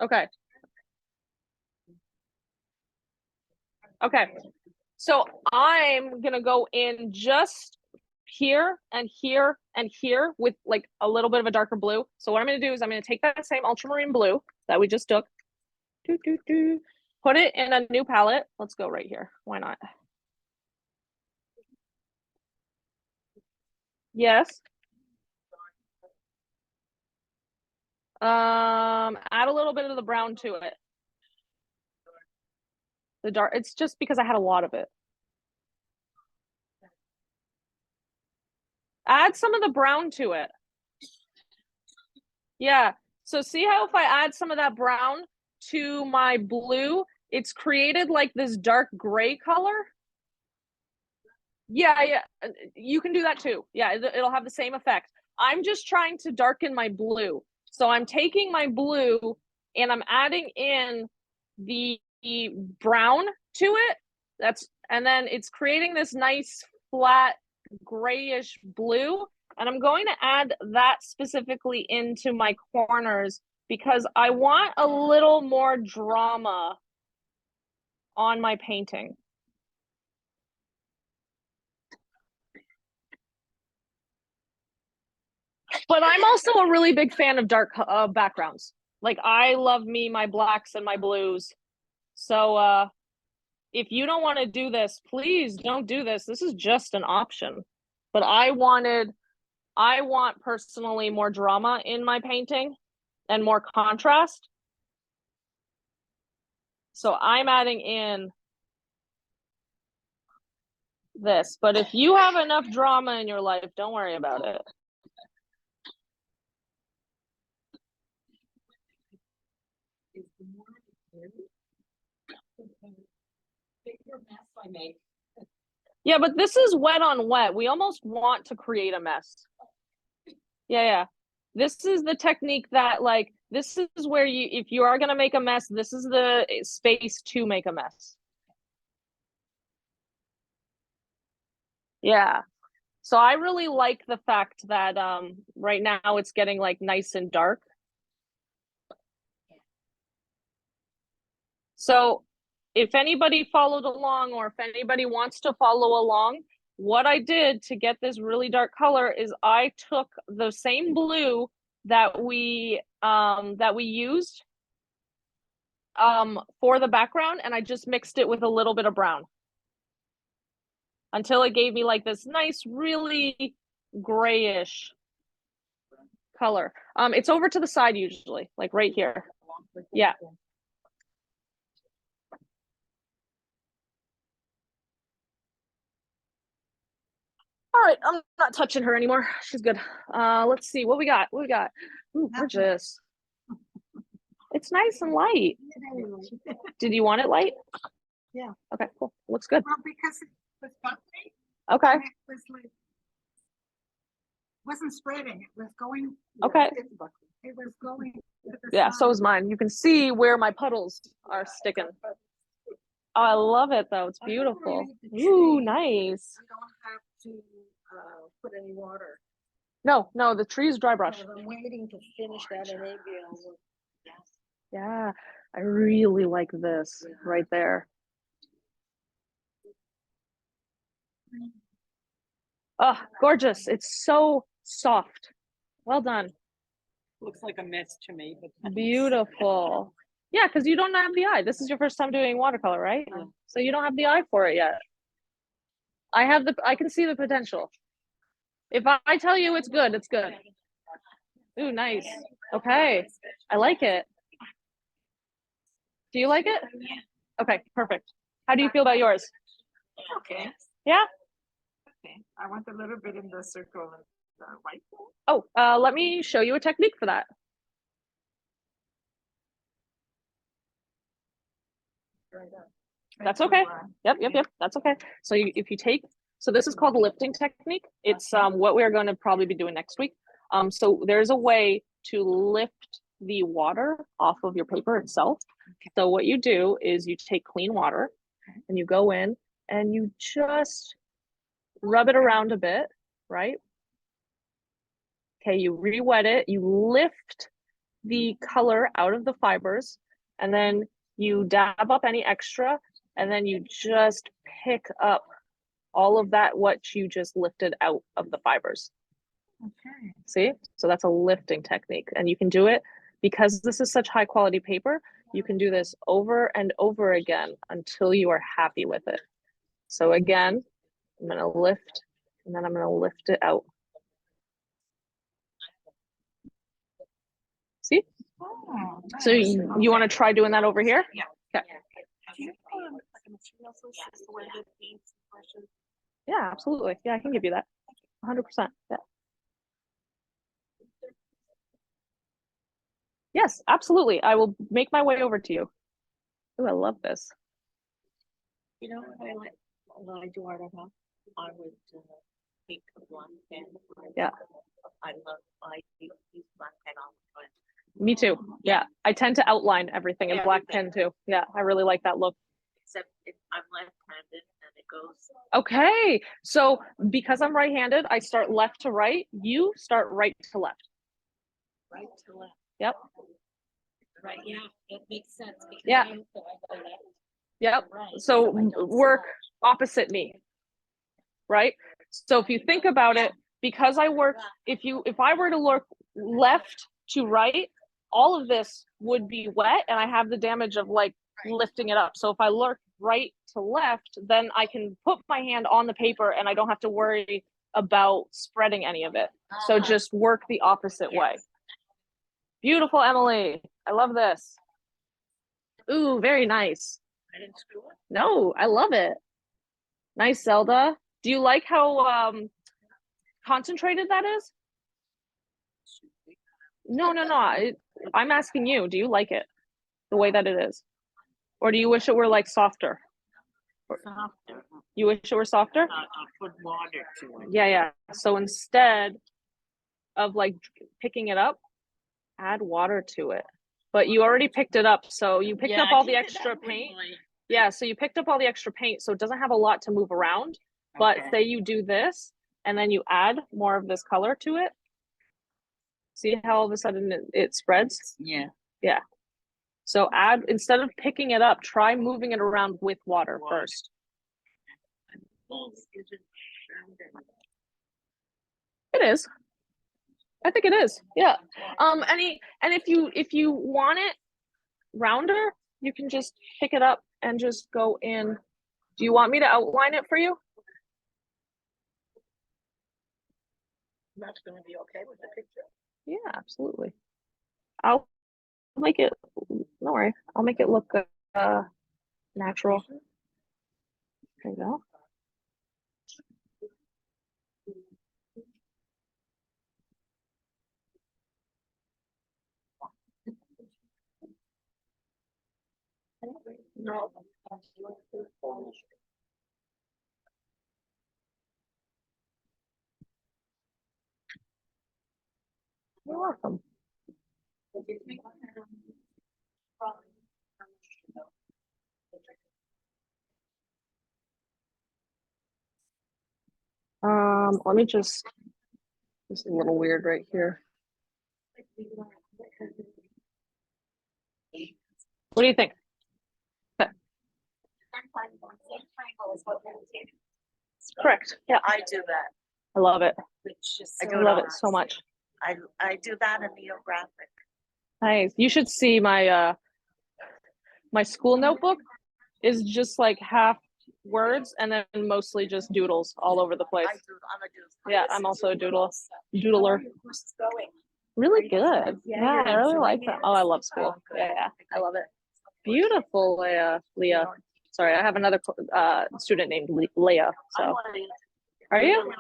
Okay. Okay. So I'm gonna go in just here and here and here with like a little bit of a darker blue. So what I'm gonna do is I'm gonna take that same ultramarine blue that we just took, Put it in a new palette. Let's go right here. Why not? Yes. Add a little bit of the brown to it. The dark, it's just because I had a lot of it. Add some of the brown to it. Yeah. So see how if I add some of that brown to my blue, it's created like this dark gray color? Yeah. You can do that too. Yeah, it'll have the same effect. I'm just trying to darken my blue. So I'm taking my blue and I'm adding in the brown to it. And then it's creating this nice flat grayish blue. And I'm going to add that specifically into my corners because I want a little more drama on my painting. But I'm also a really big fan of dark backgrounds. Like I love my blacks and my blues. So if you don't want to do this, please don't do this. This is just an option. But I want personally more drama in my painting and more contrast. So I'm adding in this. But if you have enough drama in your life, don't worry about it. Yeah, but this is wet on wet. We almost want to create a mess. Yeah. This is the technique that like, this is where if you are going to make a mess, this is the space to make a mess. Yeah. So I really like the fact that right now it's getting like nice and dark. So if anybody followed along or if anybody wants to follow along, what I did to get this really dark color is I took the same blue that we used for the background and I just mixed it with a little bit of brown until it gave me like this nice, really grayish color. It's over to the side usually, like right here. Yeah. All right, I'm not touching her anymore. She's good. Let's see what we got. What we got? Ooh, gorgeous. It's nice and light. Did you want it light? Yeah. Okay, cool. Looks good. Well, because it was bubbly. Okay. It was like, wasn't spreading. It was going. Okay. It was going. Yeah, so is mine. You can see where my puddles are sticking. Oh, I love it though. It's beautiful. Ooh, nice. You don't have to put any water. No, the tree's dry brush. I'm waiting to finish that and maybe I'll work. Yeah, I really like this right there. Oh, gorgeous. It's so soft. Well done. Looks like a mess to me, but Beautiful. Yeah, because you don't have the eye. This is your first time doing watercolor, right? Yeah. So you don't have the eye for it yet. I can see the potential. If I tell you it's good, it's good. Ooh, nice. Okay. I like it. Do you like it? Okay, perfect. How do you feel about yours? okay. Yeah? Okay. I want a little bit in the circle of the white. Oh, let me show you a technique for that. That's okay. Yep. That's okay. So if you take, so this is called lifting technique. It's what we're going to probably be doing next week. So there's a way to lift the water off of your paper itself. So what you do is you take clean water and you go in and you just rub it around a bit, right? Okay, you re-wet it, you lift the color out of the fibers, and then you dab up any extra, and then you just pick up all of that, what you just lifted out of the fibers. Okay. See? So that's a lifting technique, and you can do it because this is such high quality paper. You can do this over and over again until you are happy with it. So again, I'm going to lift and then I'm going to lift it out. See? Oh, So nice. you want to try doing that over here? Yeah. Okay. Do you put like a material list as to where the paints and brushes? Yeah, absolutely. Yeah, I can give you that. 100%. Yeah. Yes, absolutely. I will make my way over to you. Oh, I love this. You know what I like when I do art at home? I would take a black pen. Yeah. I use black pen all the time. Me too. Yeah. I tend to outline everything in black Everything. pen too. Yeah, I really like that look. Except if I'm left-handed and it goes. Okay. So because I'm right-handed, I start left to right. You start right to left. Right to left. Yep. Right, yeah, it makes sense. Because Yeah. I also go left Yep. to right, So I don't work smudge. opposite me. Right? So if you think about it, because I work, if I were to look left to right, all of this would be wet and I have the damage of like lifting it up. So if I look right to left, then I can put my hand on the paper and I don't have to worry about spreading any of it. So just work the opposite way. Beautiful, Emily. I love this. Ooh, very nice. I didn't screw it. No, I love it. Nice, Zelda. Do you like how concentrated that is? No. I'm asking you, do you like it the way that it is? Or do you wish it were like softer? Softer. You wish it were softer? I put water to it. Yeah. So instead of like picking it up, add water to it. But you already picked it up, so you picked up all the extra paint. Yeah, so you picked up all the extra paint, so it doesn't have a lot to move around. But say you do this, and then you add more of this color to it. See how all of a sudden it spreads? Yeah. Yeah. So add, instead of picking it up, try moving it around with water first. It is. I think it is. Yeah. And if you want it rounder, you can just pick it up and just go in. Do you want me to outline it for you? That's gonna be okay with the picture. Yeah, absolutely. I'll make it, don't worry, I'll make it look natural. There you go. No. You're welcome. Let me just, this is a little weird right here. What do you think? Correct. Yeah, I do that. I love it. Which is I love it so much. I do that in neographic. Nice. You should see my my school notebook is just like half words and then mostly just doodles all over the place. I'm a doodler. Yeah, I'm also a doodler. Really good. Yeah, I really like that. Oh, I love school. Yeah, I love it. Beautiful, Leah. Sorry, I have another student named Leah. So, are you?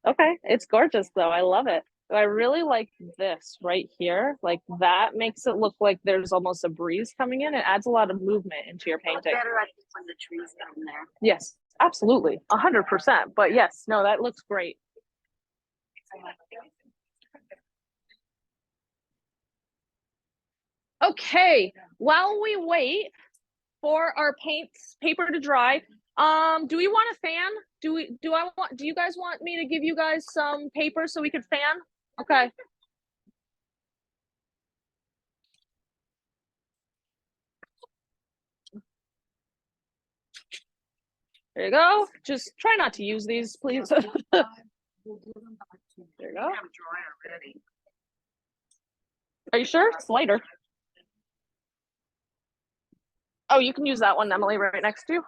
Okay, it's gorgeous though. I love it. I really like this right here. Like that makes it look like there's almost a breeze coming in. It adds a lot of movement into your painting. Better I think when the trees down there. Yes, absolutely, 100%. But yes, no, that looks great. Okay, while we wait for our paper to dry, do we want a fan? Do you guys want me to give you guys some paper so we could fan? Okay. There you go. Just try not to use these, please. There you go. Dry. Are you sure? It's lighter. Oh, you can use that one, Emily, right next to you.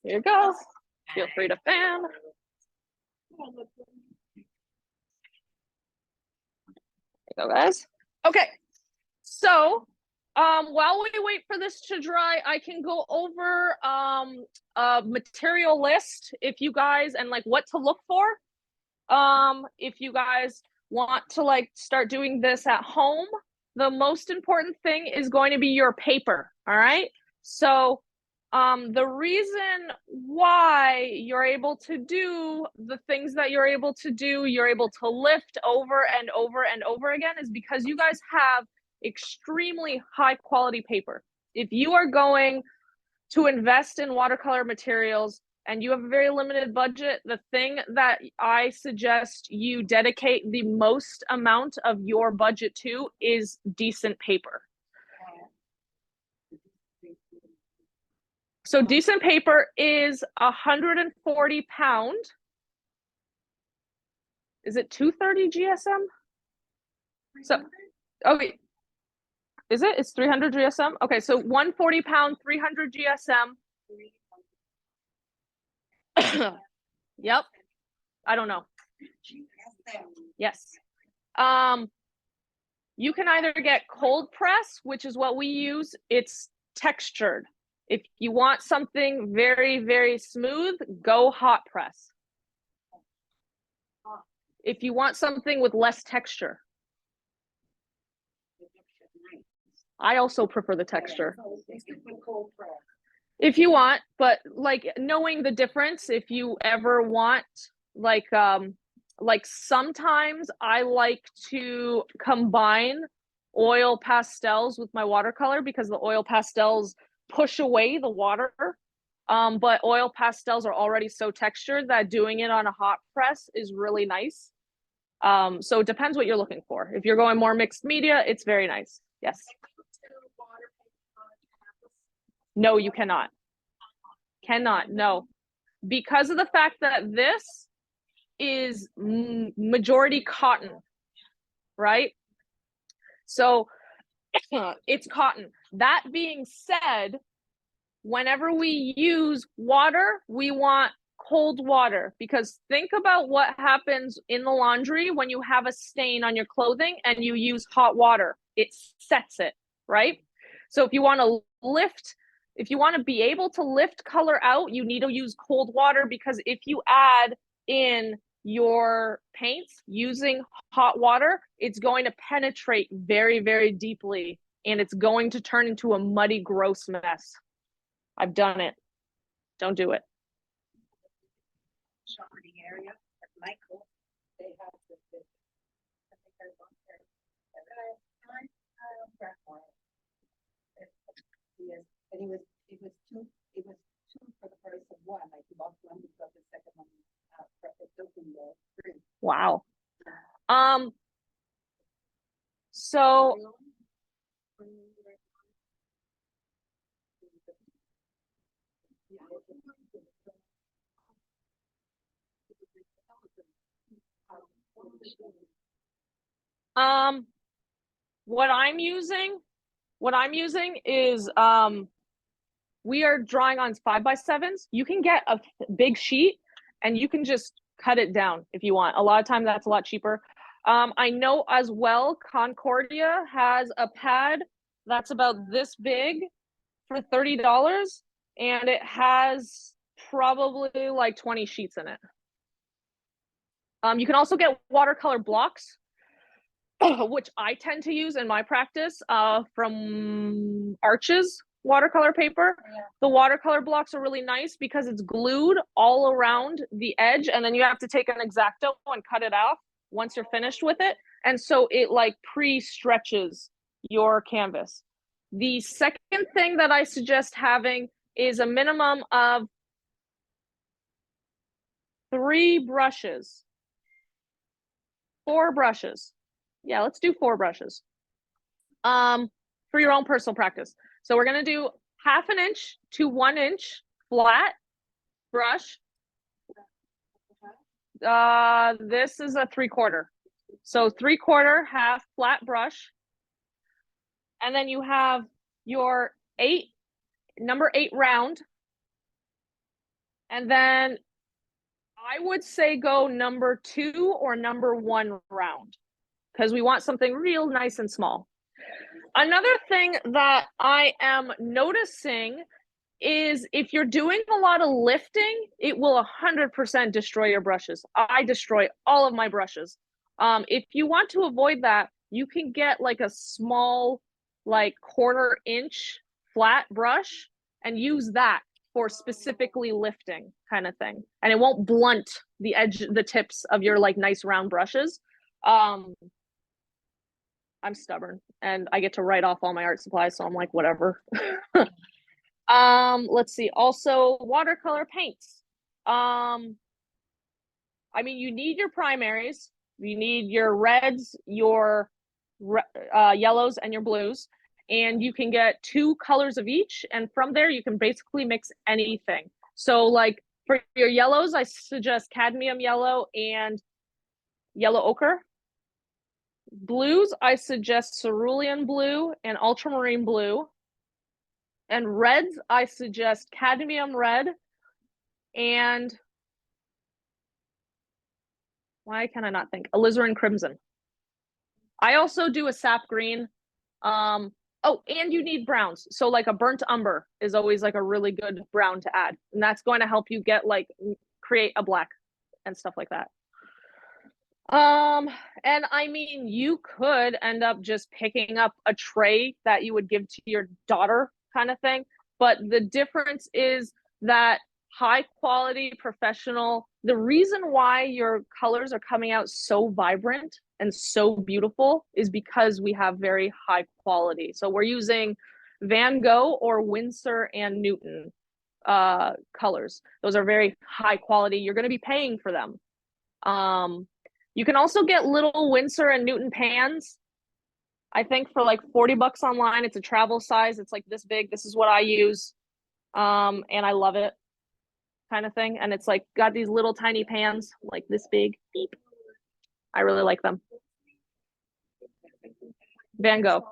Here you go. Feel free to fan. There you go, guys. Okay, so while we wait for this to dry, I can go over a material list if you guys, and like what to look for. If you guys want to like start doing this at home, the most important thing is going to be your paper. All right. So the reason why you're able to do the things that you're able to do, you're able to lift over and over and over again, is because you guys have extremely high quality paper. If you are going to invest in watercolor materials and you have a very limited budget, the thing that I suggest you dedicate the most amount of your budget to is decent paper. So decent paper is 140 pound. Is it 230 GSM? So, okay. Is it? It's 300 GSM? Okay, so 140 pound, 300 GSM. Yep. I don't know. Yes. You can either get cold press, which is what we use. It's textured. If you want something very, very smooth, go hot press. If you want something with less texture. I also prefer the texture. If you want, but like knowing the difference, if you ever want, like sometimes I like to combine oil pastels with my watercolor because the oil pastels push away the water. But oil pastels are already so textured that doing it on a hot press is really nice. So it depends what you're looking for. If you're going more mixed media, it's very nice. Yes. No, you cannot. Cannot, no. Because of the fact that this is majority cotton, right? So it's cotton. That being said, whenever we use water, we want cold water, because think about what happens in the laundry when you have a stain on your clothing and you use hot water. It sets it, right? So if you want to if you want to be able to lift color out, you need to use cold water, because if you add in your paints using hot water, it's going to penetrate very, very deeply, and it's going to turn into a muddy, gross mess. I've done it. Don't do it. Shopping area at Michael, they have this. I think there's one there. And it was two for the price of one. Like you bought one, you got the second one. Wow. So what I'm using is we are drawing on 5x7s. You can get a big sheet and you can just cut it down if you want. A lot of times that's a lot cheaper. I know as well Concordia has a pad that's about this big for $30, and it has probably like 20 sheets in it. You can also get watercolor blocks, which I tend to use in my practice, from Arches watercolor paper. Yeah. The watercolor blocks are really nice because it's glued all around the edge, and then you have to take an X-Acto and cut it off once you're finished with it. And so it like pre-stretches your canvas. The second thing that I suggest having is a minimum of 3 brushes. 4 brushes. Yeah, let's do 4 brushes. For your own personal practice. So we're gonna do 1/2 inch to 1 inch flat brush. This is a 3/4. So 3/4, half flat brush. And then you have your 8 number 8 round. And then I would say go number 2 or number 1 round, because we want something real nice and small. Another thing that I am noticing is if you're doing a lot of lifting, it will 100% destroy your brushes. I destroy all of my brushes. If you want to avoid that, you can get like a small, like 1/4 inch flat brush and use that for specifically lifting kind of thing. And it won't blunt the edge, the tips of your like nice round brushes. I'm stubborn and I get to write off all my art supplies, so I'm like, whatever. Let's see. Also, watercolor paints. I mean, you need your primaries. You need your reds, your yellows, and your blues. And you can get 2 colors of each. And from there, you can basically mix anything. So like for your yellows, I suggest cadmium yellow and yellow ochre. Blues, I suggest cerulean blue and ultramarine blue. And reds, I suggest cadmium red and why can I not think? Alizarin crimson. I also do a sap green. Oh, and you need browns. So like a burnt umber is always like a really good brown to add. And that's going to help you get like create a black and stuff like that. And I mean, you could end up just picking up a tray that you would give to your daughter kind of thing. But the difference is that high quality professional, the reason why your colors are coming out so vibrant and so beautiful is because we have very high quality. So we're using Van Gogh or Winsor and Newton colors. Those are very high quality. You're going to be paying for them. You can also get little Winsor and Newton pans, I think for like $40 online. It's a travel size. It's like this big. This is what I use. And I love it kind of thing. And it's like got these little tiny pans like this big. Beep. I really like them. Van Gogh.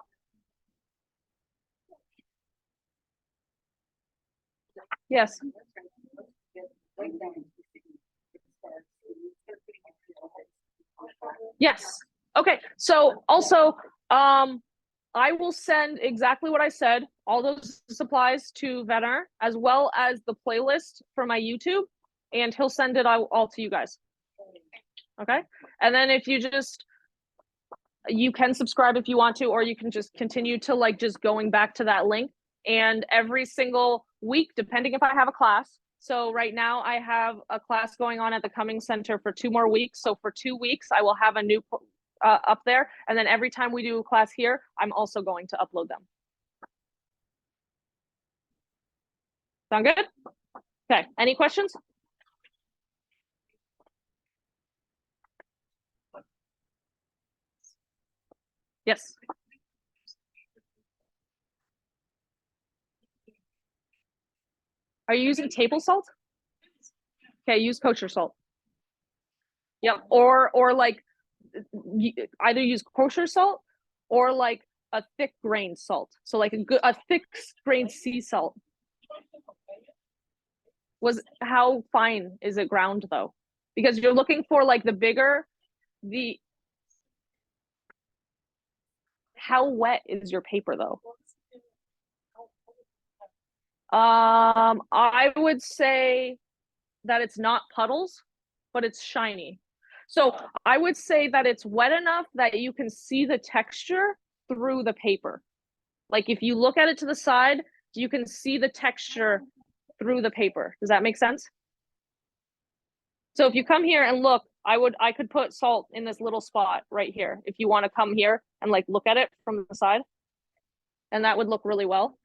Yes. Yes. Okay. So also, I will send exactly what I said, all those supplies to Venner, as well as the playlist for my YouTube, and he'll send it all to you guys. Okay. And then if you just, you can subscribe if you want to, or you can just continue to like just going back to that link. And every single week, depending if I have a class. So right now I have a class going on at the Cummings Center for 2 more weeks. So for 2 weeks, I will have a new up there. And then every time we do a class here, I'm also going to upload them. Sound good? Okay, any questions? Yes. Are you using table salt? Okay, use kosher salt. Yep, or like either use kosher salt or like a thick grain salt. So like a thick grain sea salt. How fine is it ground though? Because you're looking for like the bigger, how wet is your paper though? I would say that it's not puddles, but it's shiny. So I would say that it's wet enough that you can see the texture through the paper. Like if you look at it to the side, you can see the texture through the paper. Does that make sense? So if you come here and look, I could put salt in this little spot right here if you want to come here and like look at it from the side. And that would look really well.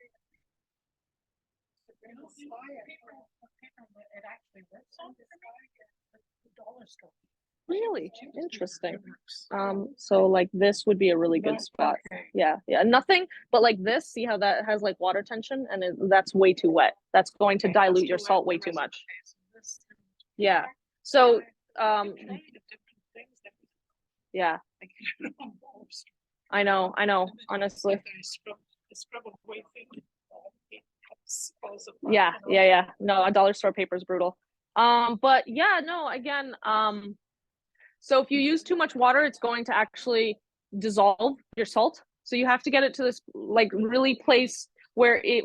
Really interesting. So like this would be a really good spot. Yeah, nothing but like this. See how that has like water tension, and that's way too wet. That's going to dilute your salt way too much. Yeah. So yeah. I know honestly. Yeah, yeah, yeah. No, a dollar store paper is brutal. But yeah, no, again, so if you use too much water, it's going to actually dissolve your salt. So you have to get it to this like really place where it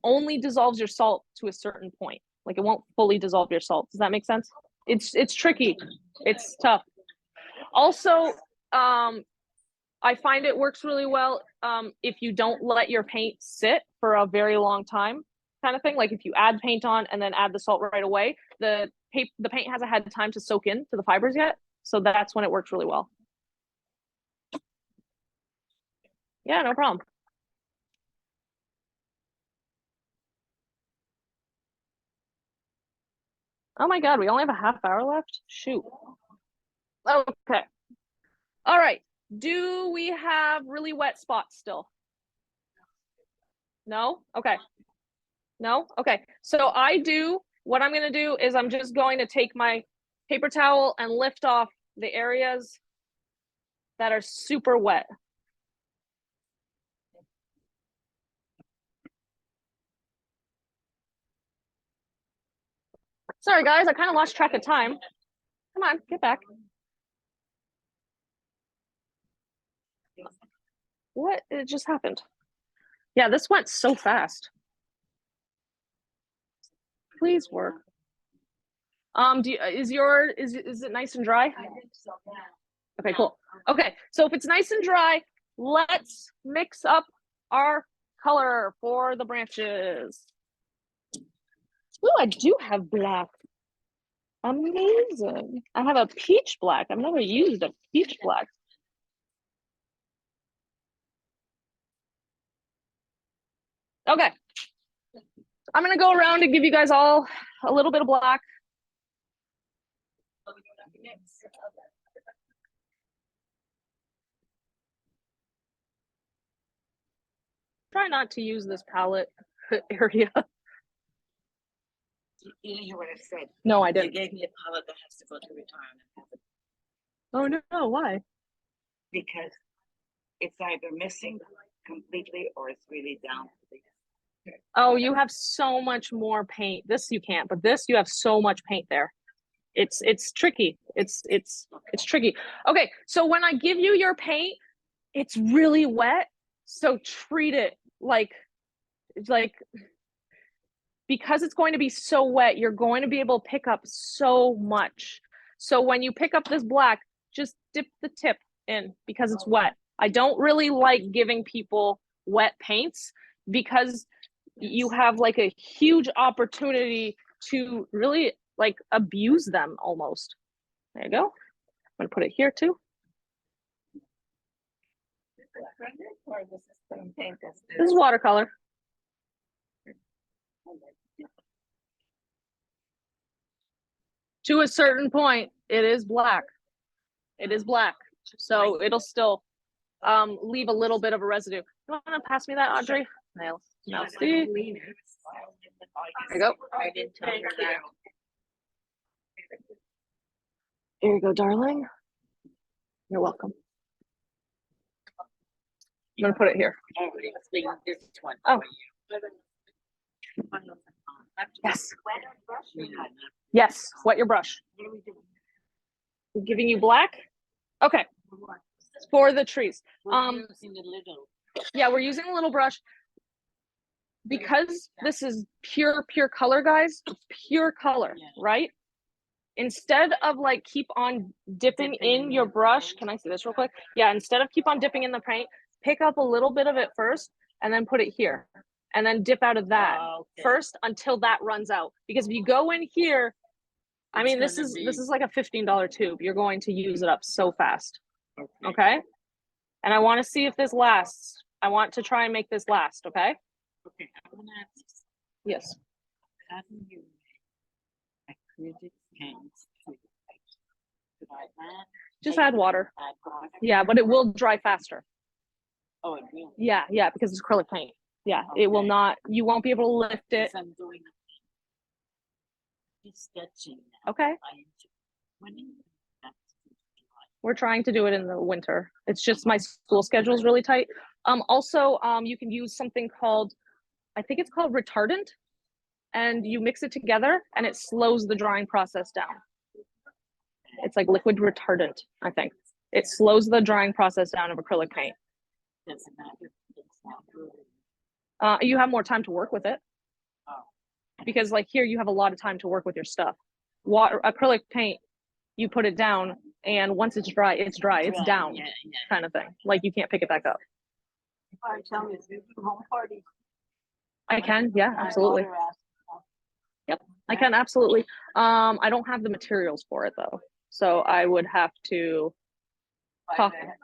only dissolves your salt to a certain point. Like it won't fully dissolve your salt. Does that make sense? It's tricky. It's tough. Also, I find it works really well if you don't let your paint sit for a very long time, kind of thing. Like if you add paint on and then add the salt right away, the paint hasn't had time to soak into the fibers yet. So that's when it works really well. Yeah, no problem. Oh my God, we only have a half hour left? Shoot. Okay. All right. Do we have really wet spots still? No? Okay. No? Okay. So what I'm going to do is I'm just going to take my paper towel and lift off the areas that are super wet. Sorry, guys, I kind of lost track of time. Come on, get back. What? It just happened. Yeah, this went so fast. Please work. Is it nice and dry? Okay, cool. Okay, so if it's nice and dry, let's mix up our color for the branches. Ooh, I do have black. Amazing. I have a peach black. I've never used a peach black. Okay. I'm gonna go around and give you guys all a little bit of black. Try not to use this palette area. You didn't hear what I said. No, I They didn't. gave me a palette that has to go to retirement Oh no, why? because it's either missing completely or it's really down. Oh, you have so much more paint. This you can't, but this you have so much paint there. It's tricky. It's tricky. Okay, so when I give you your paint, it's really wet. So treat it like because it's going to be so wet, you're going to be able to pick up so much. So when you pick up this black, just dip the tip in because it's wet. I don't really like giving people wet paints because you have like a huge opportunity to really like abuse them almost. There you go. I'm gonna put it here too. This is watercolor. To a certain point, it is black. It is black. So it'll still leave a little bit of a residue. You want to pass me that, Audrey? No. See? There you go. I didn't tell her that. Here you go, darling. You're welcome. I'm gonna put it here. This one. Oh. Yes. Yes. Wet your brush. I'm giving you black. Okay. For the trees. Yeah, we're using a little brush. Because this is pure color, guys. Pure color, right? Instead of like keep on dipping in your brush, can I see this real quick? Yeah, instead of keep on dipping in the paint, pick up a little bit of it first and then put it here. And then dip out of that first until that runs out. Because if you go in here, I mean, this is like a $15 tube. You're going to use it up so fast. Okay? And I want to see if this lasts. I want to try and make this last, okay? Okay, I want to ask. Yes. How do you make acrylic paints? Just add water. Yeah, but it will dry faster. Oh, it will. Yeah, because it's acrylic paint. Yeah, okay. It will not, you won't be able to lift it. I'm doing sketching. Okay. We're trying to do it in the winter. It's just my school schedule is really tight. Also, you can use something called, I think it's called retardant, and you mix it together and it slows the drying process down. It's like liquid retardant, I think. It slows the drying process down of acrylic paint. Doesn't matter. It's not good. You have more time to work with it. Because like here, you have a lot of time to work with your stuff. Acrylic paint, you put it down, and once it's dry, it's dry. It's down, Yeah. kind of thing. Like you can't pick it back up. All right, tell me, if you do home parties. I can, yeah, my absolutely. daughter asked, Yep, I can absolutely. I don't have the materials for it though, so I would have to "Buy talk that."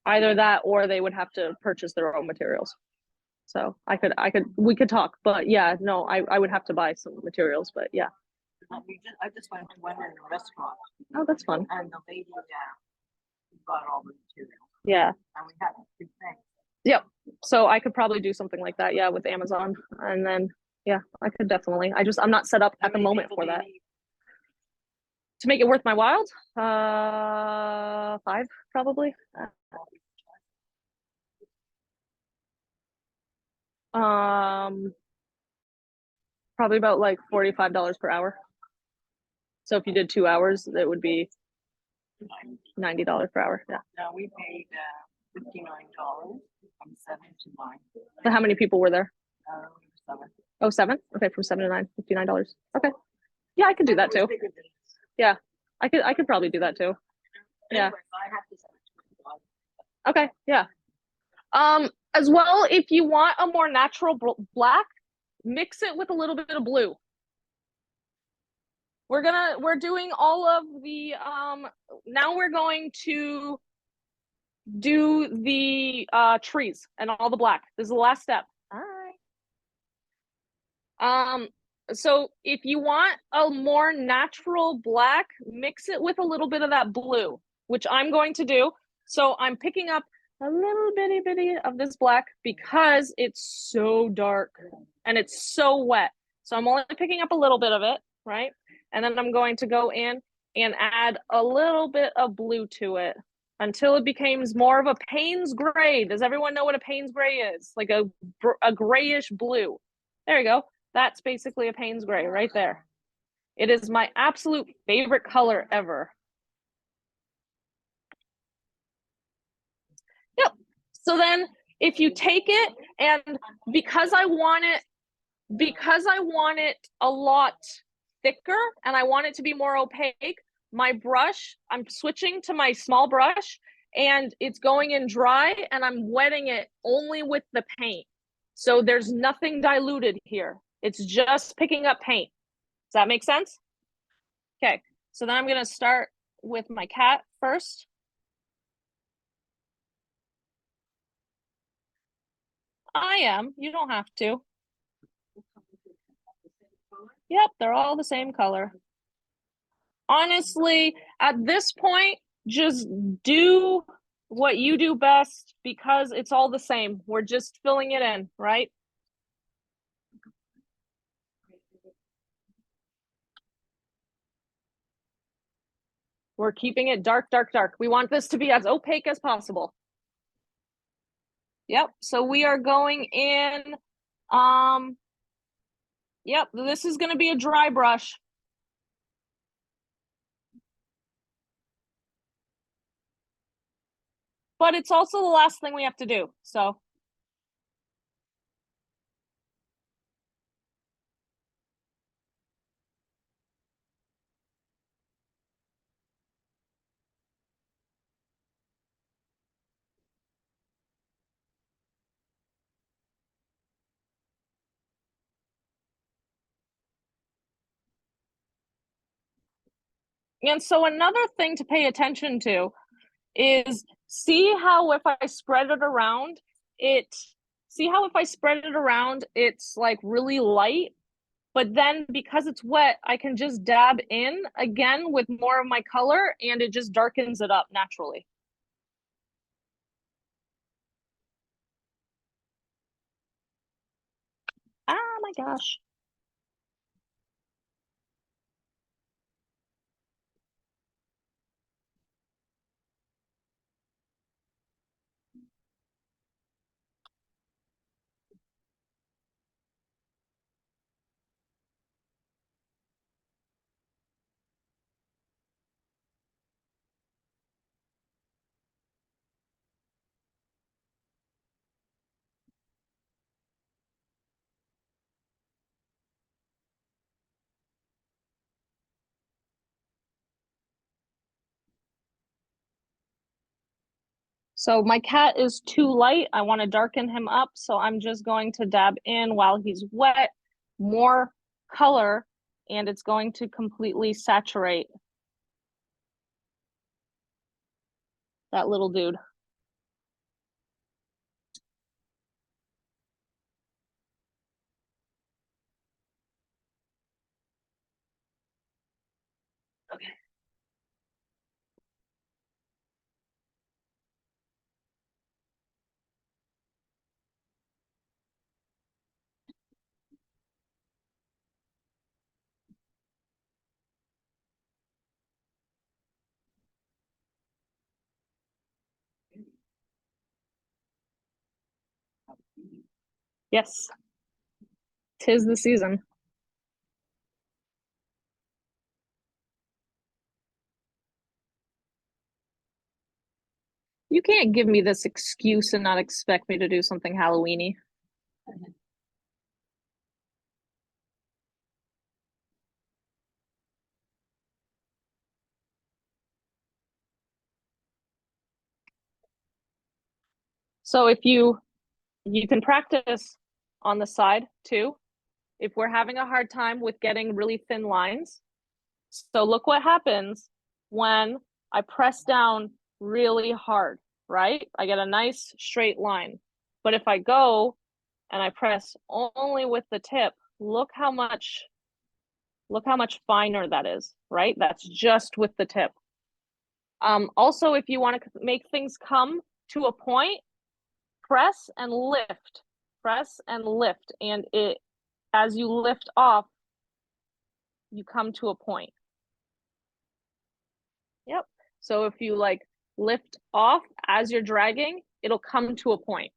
either that, or they would have to purchase their own materials. So we could talk, but yeah, no, I would have to buy some materials, but yeah. I just went to one in a restaurant, Oh, that's fun. and the lady bought all the materials, Yeah. and we had two things. Yep. So I could probably do something like that, yeah, with Amazon, and then yeah, I could definitely. I'm not set up at the moment for that. To make it worth my while, 5 probably. Probably about like $45 per hour. So if you did 2 hours, that would be $90 per hour. Yeah. No, we paid $59 from 7 to 9. So how many people were there? 7. Oh, 7? Okay, from 7 to 9, $59. Okay. Yeah, I could do that too. Yeah, I could probably do that too. Yeah. Anyway, I have to send it to my daughter. Okay, yeah. As well, if you want a more natural black, mix it with a little bit of blue. We're doing all of the, now we're going to do the trees and all the black. This is the last step. All right. So if you want a more natural black, mix it with a little bit of that blue, which I'm going to do. So I'm picking up a little bitty of this black because it's so dark and it's so wet. So I'm only picking up a little bit of it, right? And then I'm going to go in and add a little bit of blue to it until it becomes more of a Payne's gray. Does everyone know what a Payne's gray is? Like a grayish blue. There you go. That's basically a Payne's gray right there. It is my absolute favorite color ever. Yep. So then if you take it, and because I want it a lot thicker and I want it to be more opaque, my brush, I'm switching to my small brush, and it's going in dry, and I'm wetting it only with the paint. So there's nothing diluted here. It's just picking up paint. Does that make sense? Okay, so then I'm gonna start with my cat first. I am, you don't have to. Yep, they're all the same color. Honestly, at this point, just do what you do best because it's all the same. We're just filling it in, right? We're keeping it dark, dark, dark. We want this to be as opaque as possible. Yep, so we are going in, yep, this is gonna be a dry brush. But it's also the last thing we have to do, so. And so another thing to pay attention to is see how if I spread it around, it's like really light, but then because it's wet, I can just dab in again with more of my color and it just darkens it up naturally. Ah, my gosh. So my cat is too light. I want to darken him up. So I'm just going to dab in while he's wet, more color, and it's going to completely saturate that little dude. Yes, 'tis the season. You can't give me this excuse and not expect me to do something Halloweeny. So if you can practice on the side too, if we're having a hard time with getting really thin lines. So look what happens when I press down really hard, right? I get a nice straight line. But if I go and I press only with the tip, look how much finer that is, right? That's just with the tip. Also, if you want to make things come to a point, press and lift, and it, as you lift off, you come to a point. Yep. So if you like lift off as you're dragging, it'll come to a point.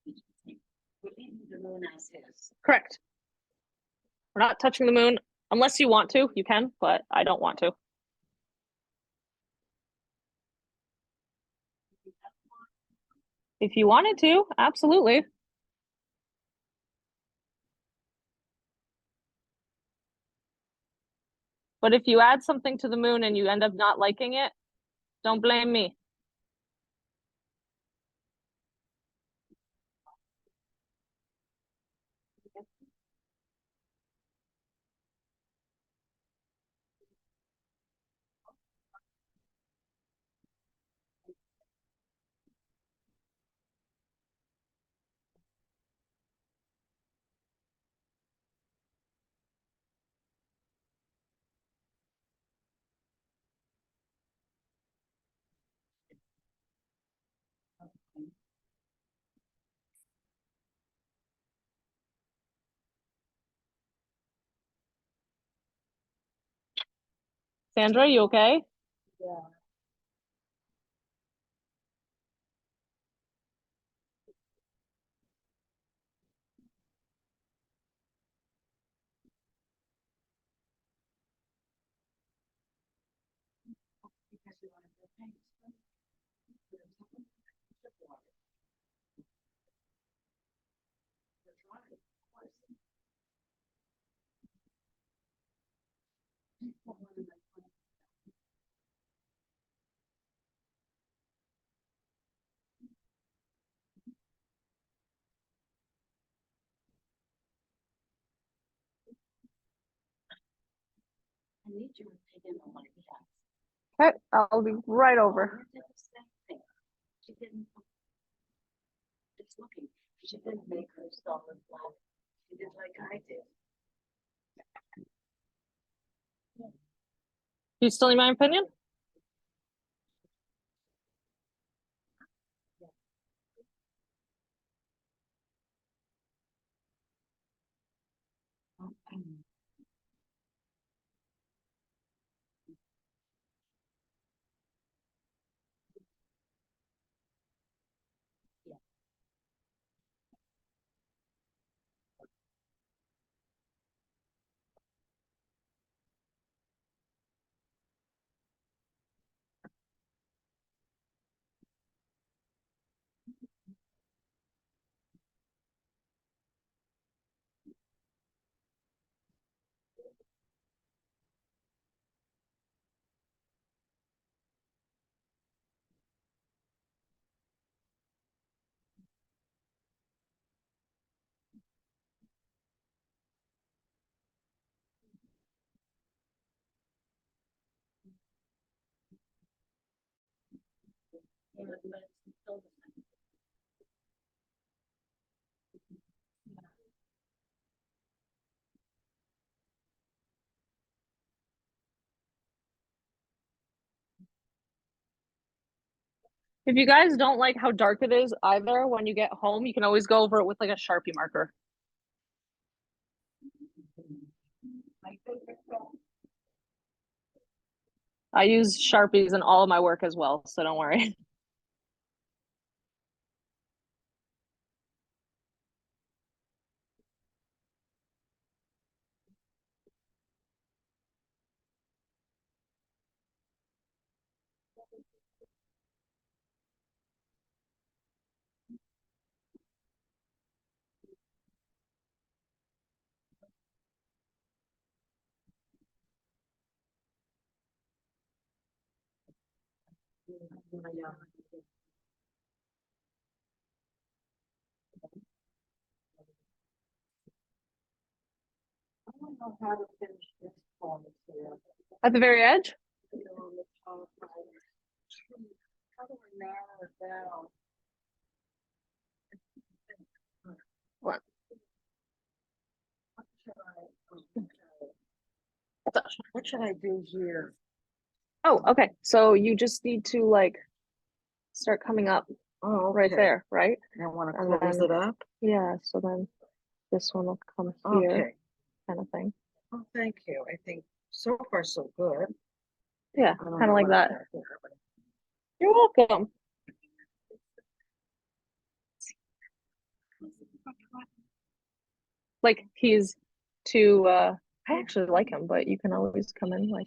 We're leaving the moon as is. Correct. We're not touching the moon unless you want to. You can, but I don't want to. If you wanted to, absolutely. But if you add something to the moon and you end up not liking it, don't blame me. Sandra, you okay? Yeah. Because you want to paint. I need your opinion on what he has. Okay, I'll be right over. She did the same thing. She didn't. It's looking. She didn't make her solid black. She did like I did. Do you still need my opinion? Yeah, but it's still the same. If you guys don't like how dark it is either, when you get home, you can always go over it with like a Sharpie marker. My favorite color. I use Sharpies in all of my work as well, so don't worry. I don't know how to finish this part here. At the very edge? You know, on the top, right? How do I narrow it down? What? What should I do here? Oh, okay. So you just need to like start coming up Oh, right there, right? I want to And close then- it up. Yeah, so then this one will come here, Okay. kind of thing. Oh, thank you. I think so far so good. Yeah, I don't kind know of like what I that. got here, but You're welcome. Like he's too I actually like him, but you can always come in like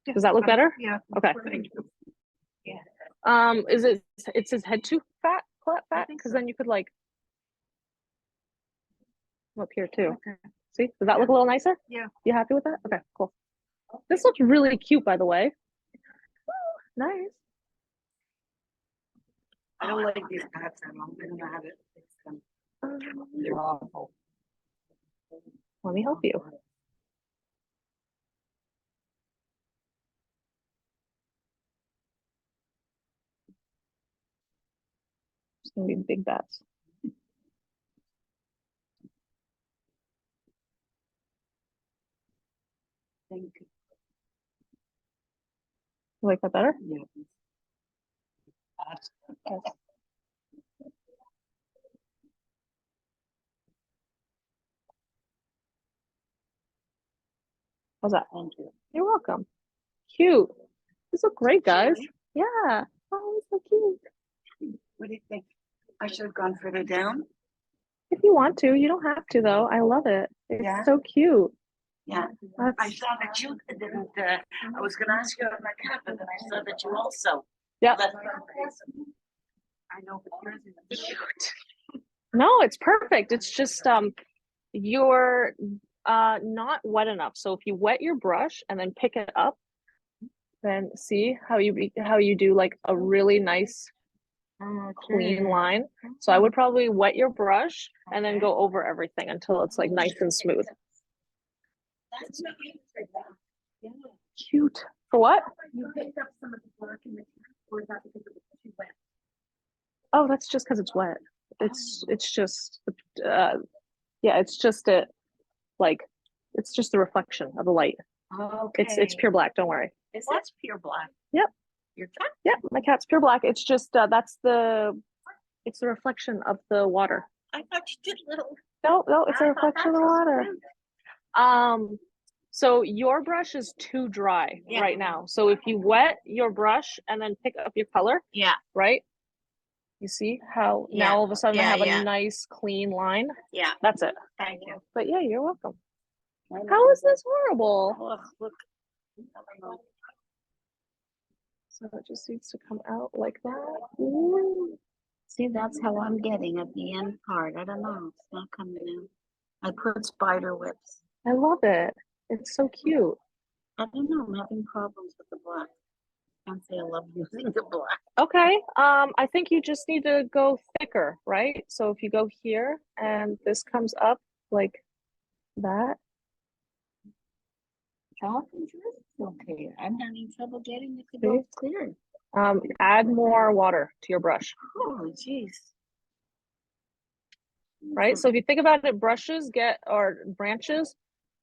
does that look better? Yeah. Okay. Is it's his head too fat? Fat? think Because so. then you could like come up here too. Okay. See, does that look a little nicer? Yeah. You happy with that? Okay, cool. This looks really cute, by the way. Ooh, nice. I don't like these hats at all. I don't know how to fix them. They're awful. Let me help you. It's gonna be big bats. Thank you. You like that better? Yeah. Yes. How's that? Thank you. You're welcome. Cute. These look great, guys. Yeah. Oh, it's so cute. What do you think? I should have gone further down? If you want to, you don't have to though. I love it. It's Yeah. so cute. Yeah. I That's, saw that you didn't, I was gonna ask you about my cat, but then I saw that you also. yeah. left my place. I know, but yours is cute. No, it's perfect. It's just you're not wet enough. So if you wet your brush and then pick it up, then see how you do like a really nice clean line. So I would probably wet your brush and then go over everything until it's like nice and smooth. That's Cute. For what? You picked up some of the black in the cat, or is that because it was too wet? Oh, that's just because it's wet. It's just yeah, it's just it like it's just the reflection of the light. okay. It's pure black, don't worry. Is that pure black? Yep. Your cat? Yep, my cat's pure black. It's just it's the reflection of the water. I thought you did little. No, it's a I thought reflection of that the was water. cute. So your brush is too dry Yeah. right now. So if you wet your brush and then pick up your color, Yeah, right? You see how Yeah. now all of a sudden I Yeah, have yeah. a nice clean line? yeah, That's it. thank you. But yeah, you're welcome. How is this horrible? Look, look. So it just needs to come out like that. Ooh. See, that's how I'm getting at the end part. I don't know. It's not coming out. I put spider webs. I love it. It's so cute. I don't know. I'm having problems with the black. Can't say I love using the black. Okay. I think you just need to go thicker, right? So if you go here and this comes up like that. Okay, I'm having trouble getting it to go clear. Add more water to your brush, Oh, jeez. right? So if you think about it, brushes or branches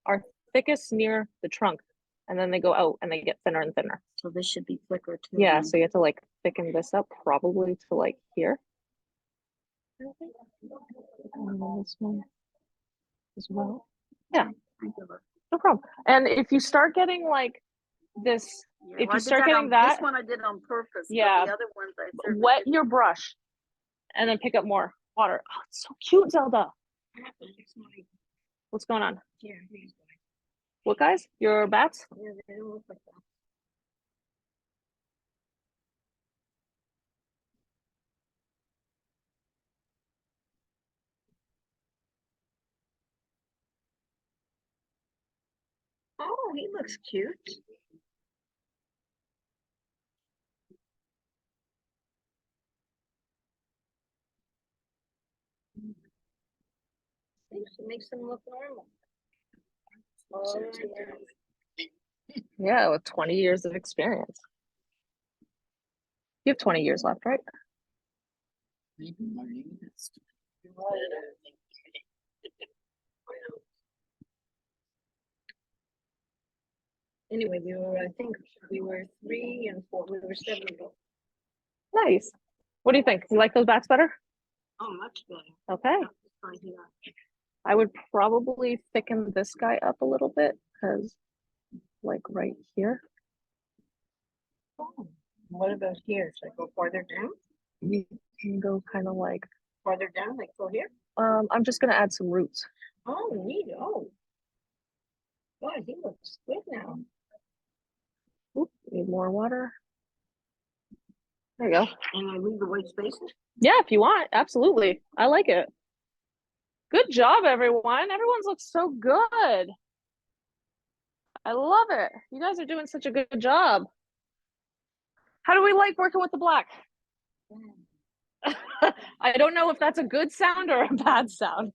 are thickest near the trunk, and then they go out and they get thinner and thinner. So this should be thicker too. Yeah, then. so you have to like thicken this up probably to like here. And then this one as well. Yeah, no problem. And if you start getting like this, Yeah, if well, I you did start that getting on- that, This one I did on purpose. but Yeah. The other ones I certainly wet didn't. your brush and then pick up more water. Oh, it's so cute, Zelda. What's going on? What guys? Your bats? Yeah, they don't look like that. Oh, he looks cute. Makes them look normal. Oh, yeah. Yeah, with 20 years of experience. You have 20 years left, right? Anyway, I think we were 3 and 4, we were 7 ago. Nice. What do you think? You like those bats better? Oh, much better. Okay. Fine here. I would probably thicken this guy up a little bit because like right here. What about here? Should I go farther down? You can go kind of like, Farther down, like go here? I'm just gonna add some roots. Oh, neat. Oh. God, he looks good now. Oop, need more water. There you go. And I leave the white spaces? Yeah, if you want, absolutely. I like it. Good job, everyone. Everyone's looks so good. I love it. You guys are doing such a good job. How do we like working with the black? I don't know if that's a good sound or a bad sound.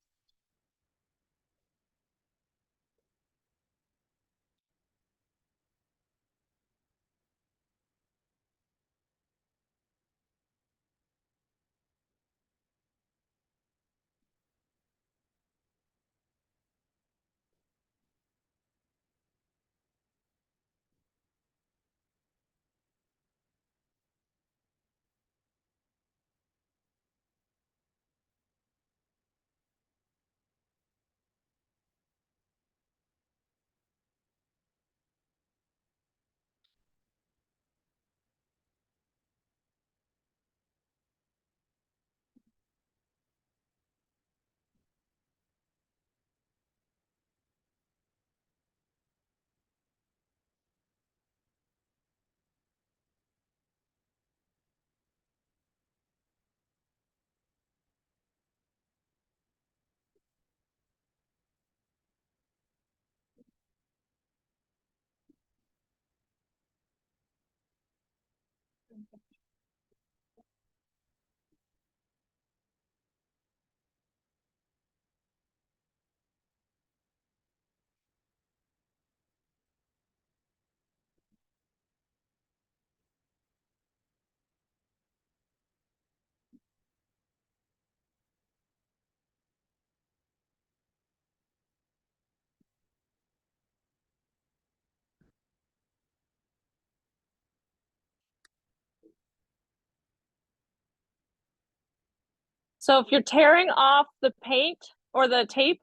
So if you're tearing off the paint or the tape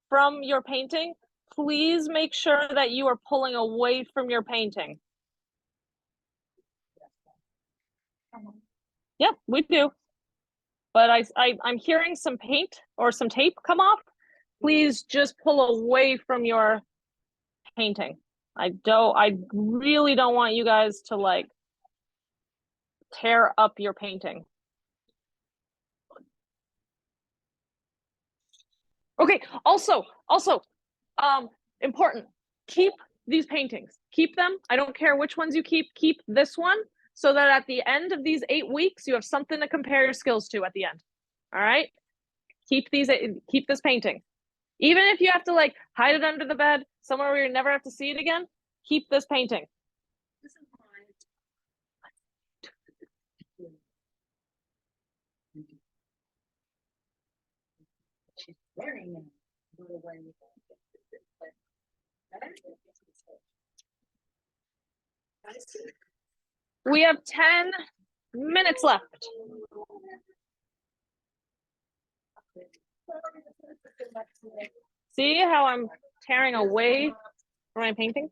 from your painting, please make sure that you are pulling away from your painting. Yep, we do. But I'm hearing some paint or some tape come off. Please just pull away from your painting. I really don't want you guys to like tear up your painting. Okay, also, important, keep these paintings. Keep them. I don't care which ones you keep this one so that at the end of these 8 weeks, you have something to compare your skills to at the end. All right? Keep this painting. Even if you have to like hide it under the bed, somewhere where you never have to see it again, keep this painting. This is mine. She's wearing it. We have 10 minutes left. See how I'm tearing away from my painting?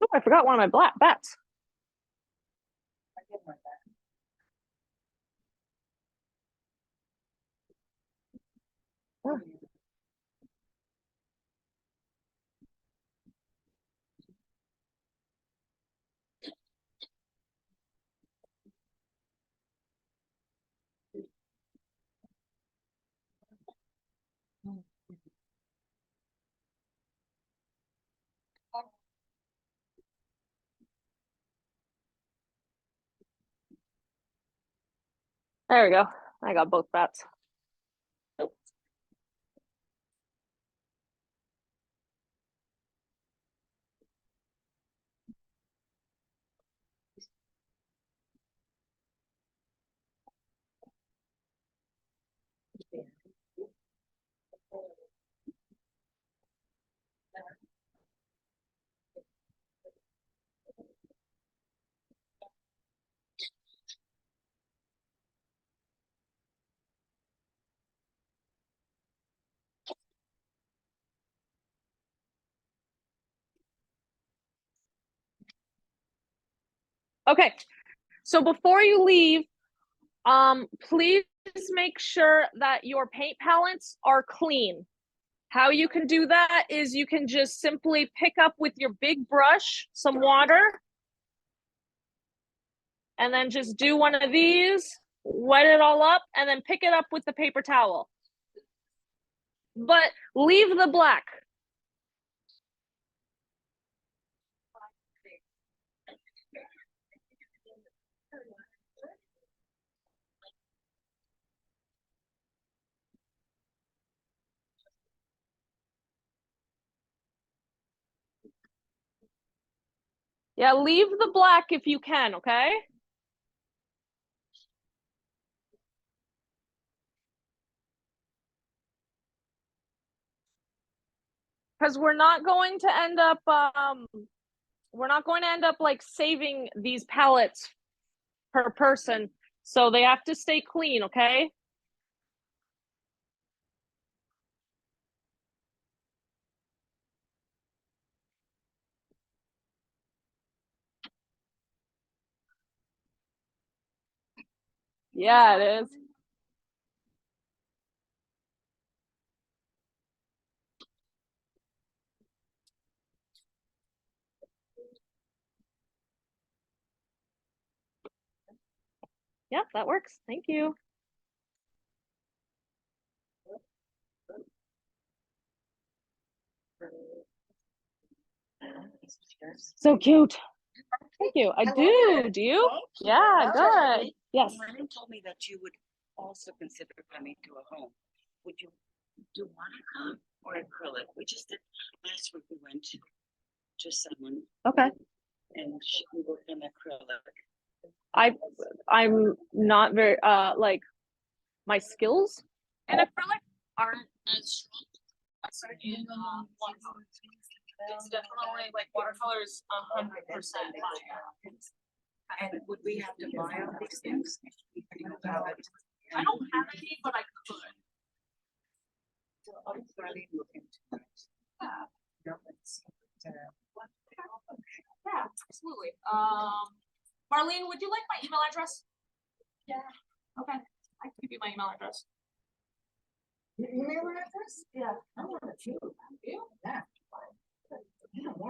Oh, I forgot one of my black bats. Oh. There we go. I got both bats. Oh. Okay, so before you leave, please make sure that your paint palettes are clean. How you can do that is you can just simply pick up with your big brush some water and then just do one of these, wet it all up, and then pick it up with the paper towel. But leave the black. Yeah, leave the black if you can, okay? Because we're not going to end up like saving these palettes per person, so they have to stay clean, okay? Yeah, it is. Yep, that works. Thank you. So cute. Thank you. I do. Do you? Yeah, good. Yes. Lennon told me that you would also consider coming to a home. Would you do watercolor or acrylic? We just did last week. We went to someone Okay. and we worked on acrylic. I'm not very like my skills in acrylic aren't as strong as in watercolor. It's definitely like watercolor is 100% mine. And would we have to buy all these things? I don't have any, but I could. I'm starting looking to it. Yeah, absolutely. Marlene, would you like my email address? Yeah. Okay, I can give you my email address. Your email address? Yeah. I want it too. You? Yeah.